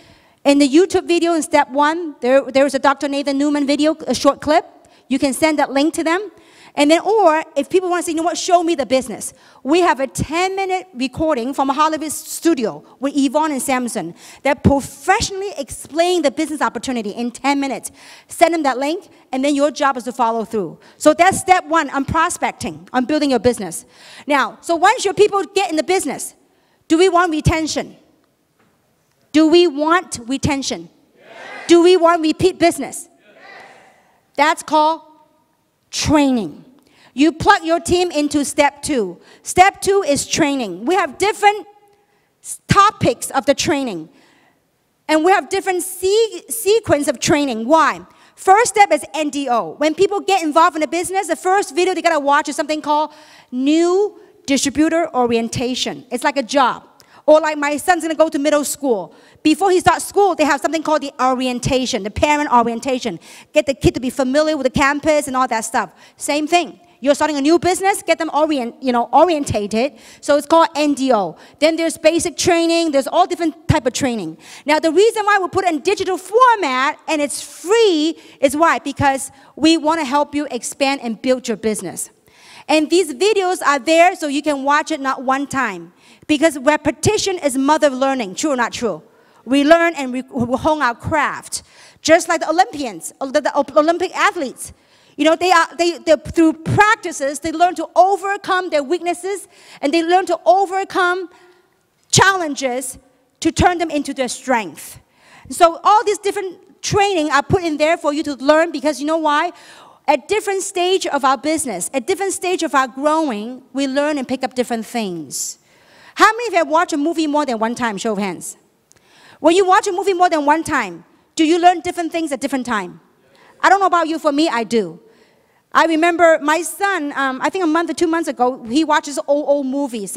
in the YouTube video in step 1, there is a Dr. Nathan Newman video, a short clip. You can send that link to them. And then, or if people want to say, you know what, show me the business. We have a 10-minute recording from a Hollywood studio with Yvonne and Samson that professionally explain the business opportunity in 10 minutes. Send them that link, and then your job is to follow through. So that's step 1 on prospecting, on building your business. Now, so once your people get in the business, do we want retention? Do we want retention? Yes. Do we want repeat business? Yes. That's called training. You plug your team into step 2. Step 2 is training. We have different topics of the training. And we have different sequence of training. Why? First step is NDO. When people get involved in a business, the first video they gotta watch is something called New Distributor Orientation. It's like a job. Or like my son's gonna go to middle school. Before he starts school, they have something called the orientation, the parent orientation. Get the kid to be familiar with the campus and all that stuff. Same thing. You're starting a new business, get them orientated. So it's called NDO. Then there's basic training. There's all different type of training. Now the reason why we put it in digital format and it's free is why? Because we want to help you expand and build your business. And these videos are there so you can watch it not one time. Because repetition is mother of learning. True or not true? We learn and we hone our craft. Just like the Olympians, the Olympic athletes. You know, they through practices, they learn to overcome their weaknesses, and they learn to overcome challenges to turn them into their strength. So all these different training are put in there for you to learn, because you know why? At different stage of our business, at different stage of our growing, we learn and pick up different things. How many of you have watched a movie more than one time? Show of hands. When you watch a movie more than one time, do you learn different things at different time? I don't know about you, for me, I do. I remember my son, I think a month or 2 months ago, he watches an old movie.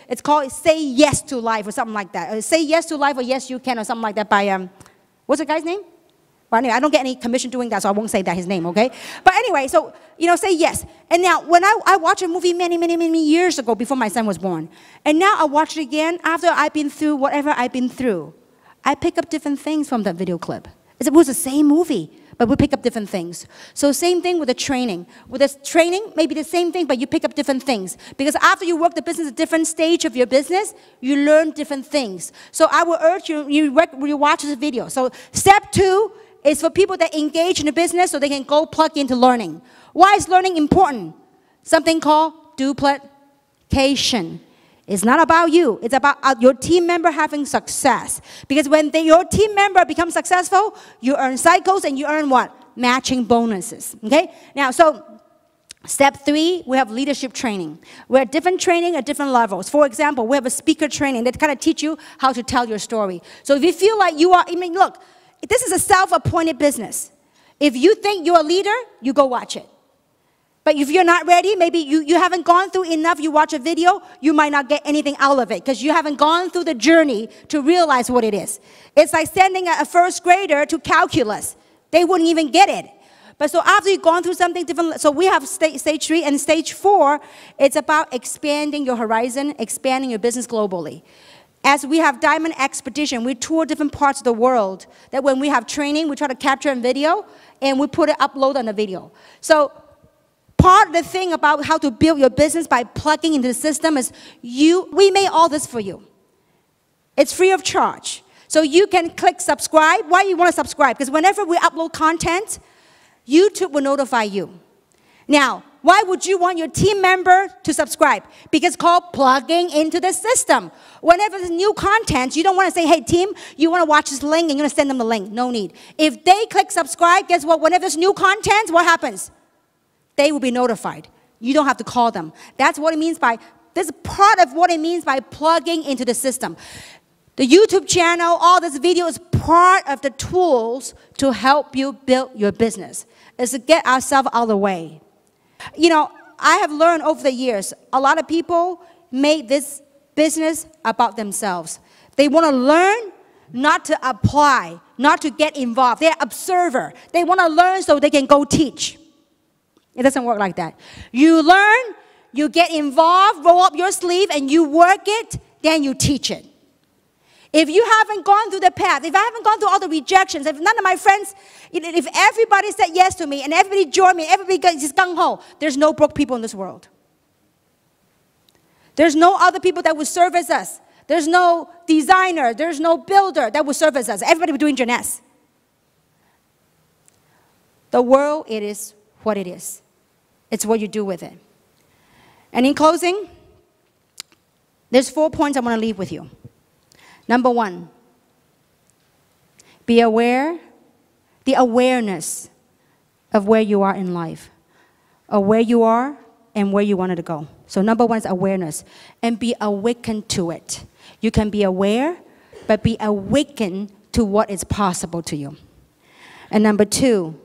It's called Say Yes to Life or something like that. Or Say Yes to Life or Yes You Can or something like that by, what's the guy's name? Well, anyway, I don't get any commission doing that, so I won't say that his name, okay? But anyway, so, you know, say yes. And now, when I watched a movie many years ago before my son was born, and now I watch it again after I've been through whatever I've been through, I pick up different things from that video clip. It was the same movie, but we pick up different things. So same thing with the training. With the training, maybe the same thing, but you pick up different things. Because after you work the business at a different stage of your business, you learn different things. So I will urge you, you watch this video. So step 2 is for people that engage in the business so they can go plug into learning. Why is learning important? Something called duplication. It's not about you. It's about your team member having success. Because when your team member becomes successful, you earn cycles and you earn what? Matching bonuses. Okay? Now, so step 3, we have leadership training. We have different training at different levels. For example, we have a speaker training that kind of teach you how to tell your story. So if you feel like you are, I mean, look, this is a self-appointed business. If you think you're a leader, you go watch it. But if you're not ready, maybe you haven't gone through enough, you watch a video, you might not get anything out of it because you haven't gone through the journey to realize what it is. It's like sending a first grader to calculus. They wouldn't even get it. But so after you've gone through something different, so we have stage 3 and stage 4, it's about expanding your horizon, expanding your business globally. As we have Diamond Expedition, we tour different parts of the world. That when we have training, we try to capture in video, and we put it, upload on the video. So part of the thing about how to build your business by plugging into the system is we made all this for you. It's free of charge. So you can click subscribe. Why do you want to subscribe? Because whenever we upload content, YouTube will notify you. Now, why would you want your team member to subscribe? Because it's called plugging into the system. Whenever there's new content, you don't want to say, hey, team, you want to watch this link, and you're going to send them the link. No need. If they click subscribe, guess what? Whenever there's new content, what happens? They will be notified. You don't have to call them. That's what it means by, this is part of what it means by plugging into the system. The YouTube channel, all this video is part of the tools to help you build your business. Is to get ourselves out of the way. You know, I have learned over the years, a lot of people make this business about themselves. They want to learn, not to apply, not to get involved. They're observer. They want to learn so they can go teach. It doesn't work like that. You learn, you get involved, roll up your sleeve, and you work it, then you teach it. If you haven't gone through the path, if I haven't gone through all the rejections, if none of my friends, if everybody said yes to me, and everybody joined me, everybody is gung-ho, there's no broke people in this world. There's no other people that would service us. There's no designer, there's no builder that would service us. Everybody would do Jeunesse. The world, it is what it is. It's what you do with it. And in closing, there's 4 points I want to leave with you. Number 1, be aware, the awareness of where you are in life, of where you are and where you wanted to go. So number 1 is awareness, and be awakened to it. You can be aware, but be awakened to what is possible to you. And number 2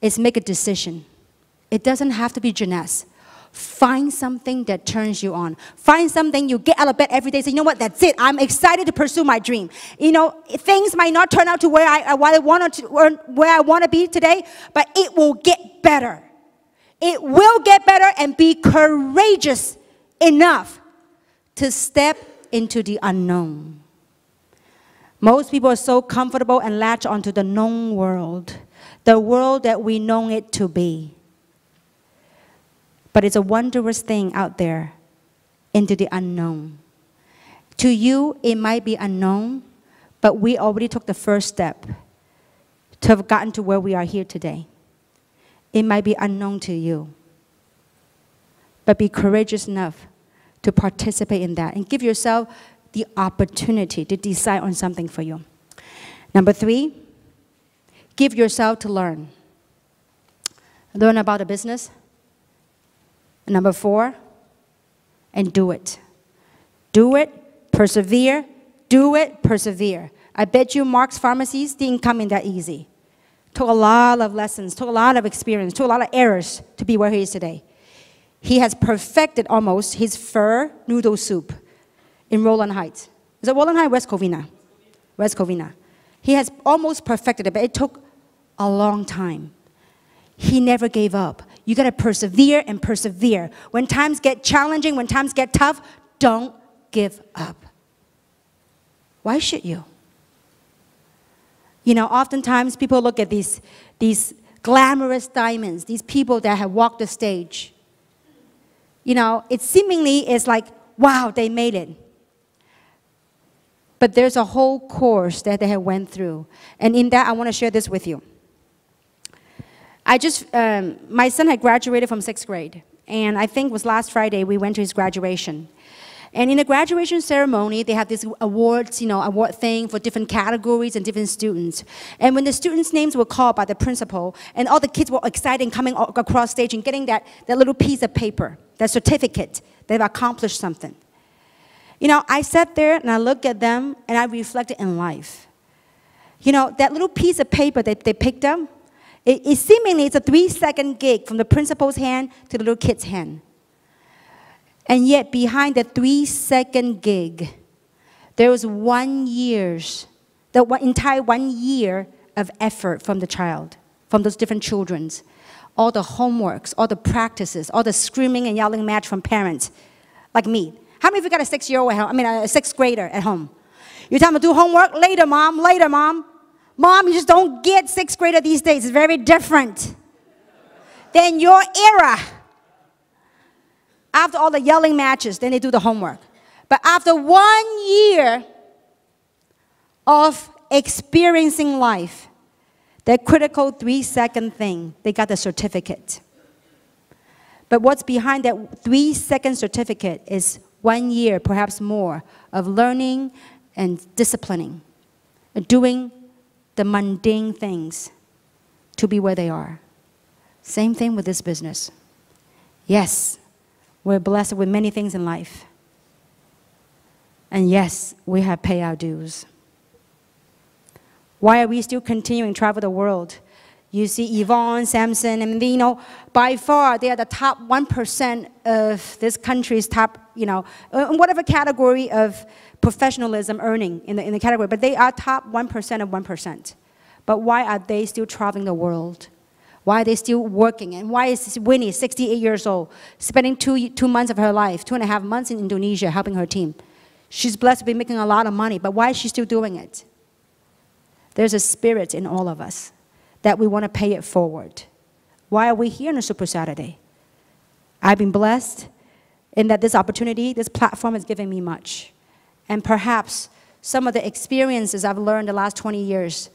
is make a decision. It doesn't have to be Jeunesse. Find something that turns you on. Find something you get out of bed every day. Say, you know what, that's it. I'm excited to pursue my dream. You know, things might not turn out to where I want to be today, but it will get better. It will get better, and be courageous enough to step into the unknown. Most people are so comfortable and latch onto the known world, the world that we know it to be. but it's a wondrous thing out there into the unknown. To you, it might be unknown, but we already took the first step to have gotten to where we are here today. It might be unknown to you, but be courageous enough to participate in that and give yourself the opportunity to decide on something for you. Number 3, give yourself to learn. Learn about the business. And number 4, and do it. Do it, persevere, do it, persevere. I bet you Mark's Pharmacies didn't come in that easy. Took a lot of lessons, took a lot of experience, took a lot of errors to be where he is today. He has perfected almost his pho noodle soup in Rowland Heights. Is it Rowland Heights? West Covina. West Covina. He has almost perfected it, but it took a long time. He never gave up. You got to persevere and persevere. When times get challenging, when times get tough, don't give up. Why should you? You know, oftentimes people look at these glamorous diamonds, these people that have walked the stage. You know, it seemingly is like, wow, they made it. But there's a whole course that they have went through. And in that, I want to share this with you. My son had graduated from 6th grade. And I think it was last Friday, we went to his graduation. And in the graduation ceremony, they have this awards, award thing for different categories and different students. And when the students' names were called by the principal, and all the kids were excited coming across stage and getting that little piece of paper, that certificate, they've accomplished something. You know, I sat there and I looked at them and I reflected in life. You know, that little piece of paper that they picked up, it seemingly it's a 3-second gig from the principal's hand to the little kid's hand. And yet behind the 3-second gig, there was entire 1 year of effort from the child, from those different children's. All the homeworks, all the practices, all the screaming and yelling match from parents, like me. How many of you got a 6-year-old at home? A 6th grader at home? You tell them to do homework? Later, Mom, later, Mom. Mom, you just don't get 6th grader these days. It's very different than your era. After all the yelling matches, then they do the homework. But after 1 year of experiencing life, that critical 3-second thing, they got the certificate. But what's behind that 3-second certificate is 1 year, perhaps more, of learning and disciplining, and doing the mundane things to be where they are. Same thing with this business. Yes, we're blessed with many things in life. And yes, we have paid our dues. Why are we still continuing to travel the world? You see Yvonne, Samson, and by far they are the top 1% of this country's top, in whatever category of professionalism earning in the category. But they are top 1% of 1%. But why are they still traveling the world? Why are they still working? And why is Winnie, 68 years old, spending 2 months of her life, 2.5 months in Indonesia helping her team? She's blessed to be making a lot of money, but why is she still doing it? There's a spirit in all of us that we want to pay it forward. Why are we here on a Super Saturday? I've been blessed in that this opportunity, this platform has given me much. And perhaps some of the experiences I've learned the last 20 years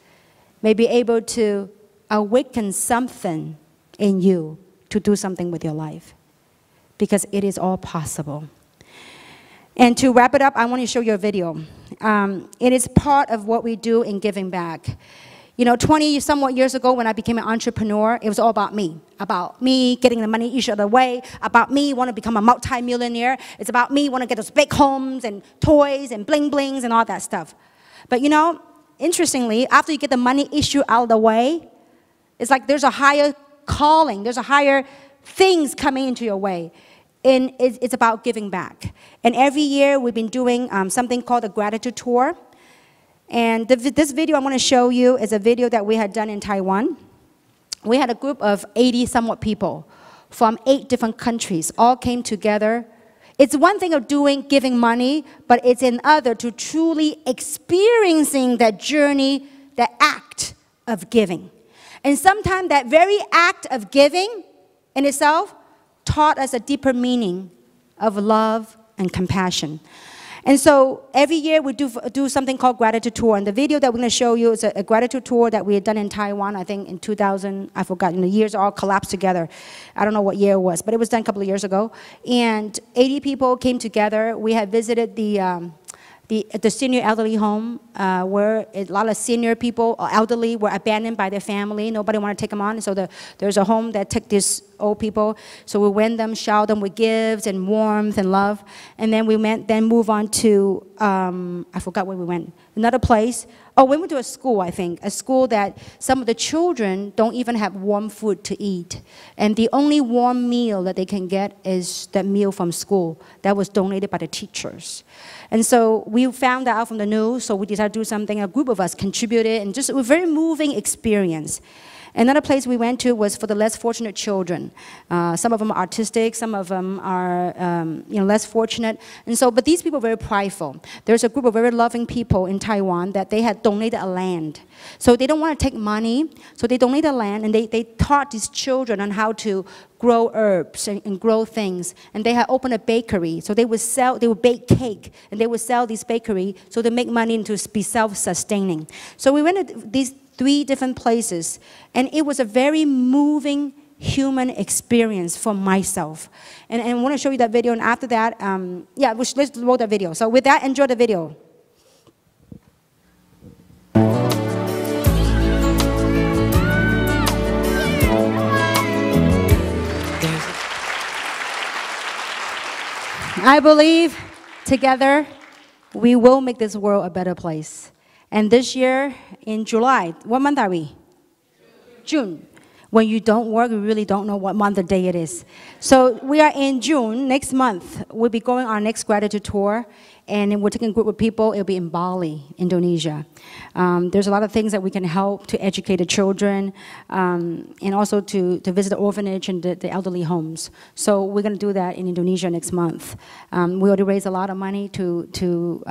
may be able to awaken something in you to do something with your life. Because it is all possible. And to wrap it up, I want to show you a video. It is part of what we do in giving back. 20-somewhat years ago when I became an entrepreneur, it was all about me getting the money each other way, about me want to become a multi-millionaire. It's about me want to get those big homes and toys and bling-blings and all that stuff. But interestingly, after you get the money issue out of the way, it's like there's a higher calling, there's a higher things coming into your way. And it's about giving back. And every year we've been doing something called the Gratitude Tour. And this video I want to show you is a video that we had done in Taiwan. We had a group of 80-somewhat people from 8 different countries all came together. It's one thing of giving money, but it's another to truly experiencing that journey, that act of giving. And sometimes that very act of giving in itself taught us a deeper meaning of love and compassion. And so every year we do something called Gratitude Tour. And the video that we're going to show you is a gratitude tour that we had done in Taiwan, I think in 2000, I forgot, the years all collapsed together. I don't know what year it was, but it was done a couple of years ago. And 80 people came together. We had visited the senior elderly home where a lot of senior people, elderly, were abandoned by their family. Nobody wanted to take them on. So there's a home that took these old people. So we went them, showered them with gifts and warmth and love. And then we move on to, I forgot where we went, another place. Oh, we went to a school, I think, a school that some of the children don't even have warm food to eat. And the only warm meal that they can get is that meal from school that was donated by the teachers. And so we found out from the news, so we decided to do something. A group of us contributed, and just a very moving experience. Another place we went to was for the less fortunate children. Some of them are artistic, some of them are less fortunate. And so, but these people are very prideful. There's a group of very loving people in Taiwan that they had donated a land. So they don't want to take money, so they donated land, and they taught these children on how to grow herbs and grow things. And they had opened a bakery, so they would bake cake, and they would sell this bakery so they make money and to be self-sustaining. So we went to these 3 different places, and it was a very moving human experience for myself. And I want to show you that video, and after that, let's roll that video. So with that, enjoy the video. I believe together we will make this world a better place. And this year, in July, what month are we? June. When you don't work, you really don't know what month or day it is. So we are in June. Next month, we'll be going on our next gratitude tour. And we're taking a group of people. It'll be in Bali, Indonesia. There's a lot of things that we can help to educate the children and also to visit the orphanage and the elderly homes. So we're going to do that in Indonesia next month. We already raised a lot of money to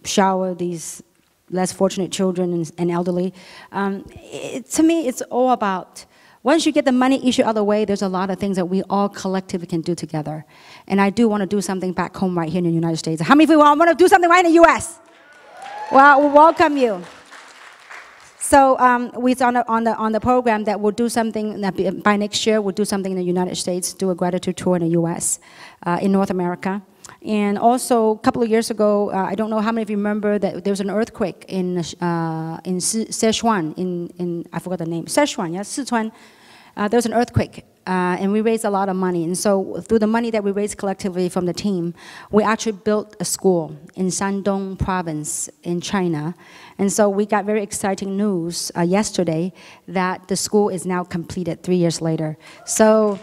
shower these less fortunate children and elderly. To me, it's all about, once you get the money issue out of the way, there's a lot of things that we all collectively can do together. And I do want to do something back home right here in the United States. How many of you want to do something right in the U.S.? Well, we welcome you. So we're on the program that we'll do something, that by next year we'll do something in the United States, do a gratitude tour in the U.S., in North America. And also, a couple of years ago, I don't know how many of you remember that there was an earthquake in Sichuan, I forgot the name, Sichuan, yeah, Sichuan. There was an earthquake, and we raised a lot of money. And so through the money that we raised collectively from the team, we actually built a school in Shandong province in China. And so we got very exciting news yesterday that the school is now completed 3 years later. So.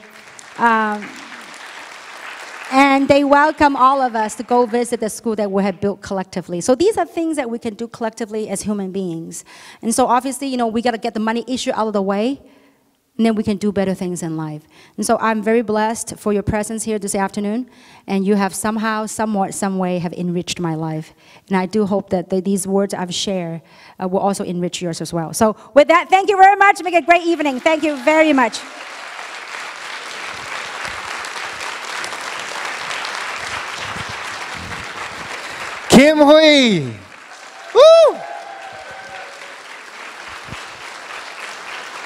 And they welcome all of us to go visit the school that we have built collectively. So these are things that we can do collectively as human beings. And so obviously, we got to get the money issue out of the way, and then we can do better things in life. And so I'm very blessed for your presence here this afternoon, and you have somehow, somewhat, some way have enriched my life. And I do hope that these words I've shared will also enrich yours as well. So with that, thank you very much. Make it a great evening. Thank you very much. Kim Hui. Woo!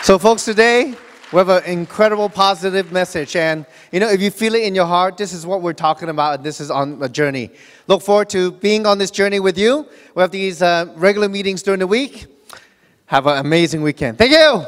So folks, today we have an incredible positive message, and if you feel it in your heart, this is what we're talking about, and this is on a journey. Look forward to being on this journey with you. We have these regular meetings during the week. Have an amazing weekend. Thank you.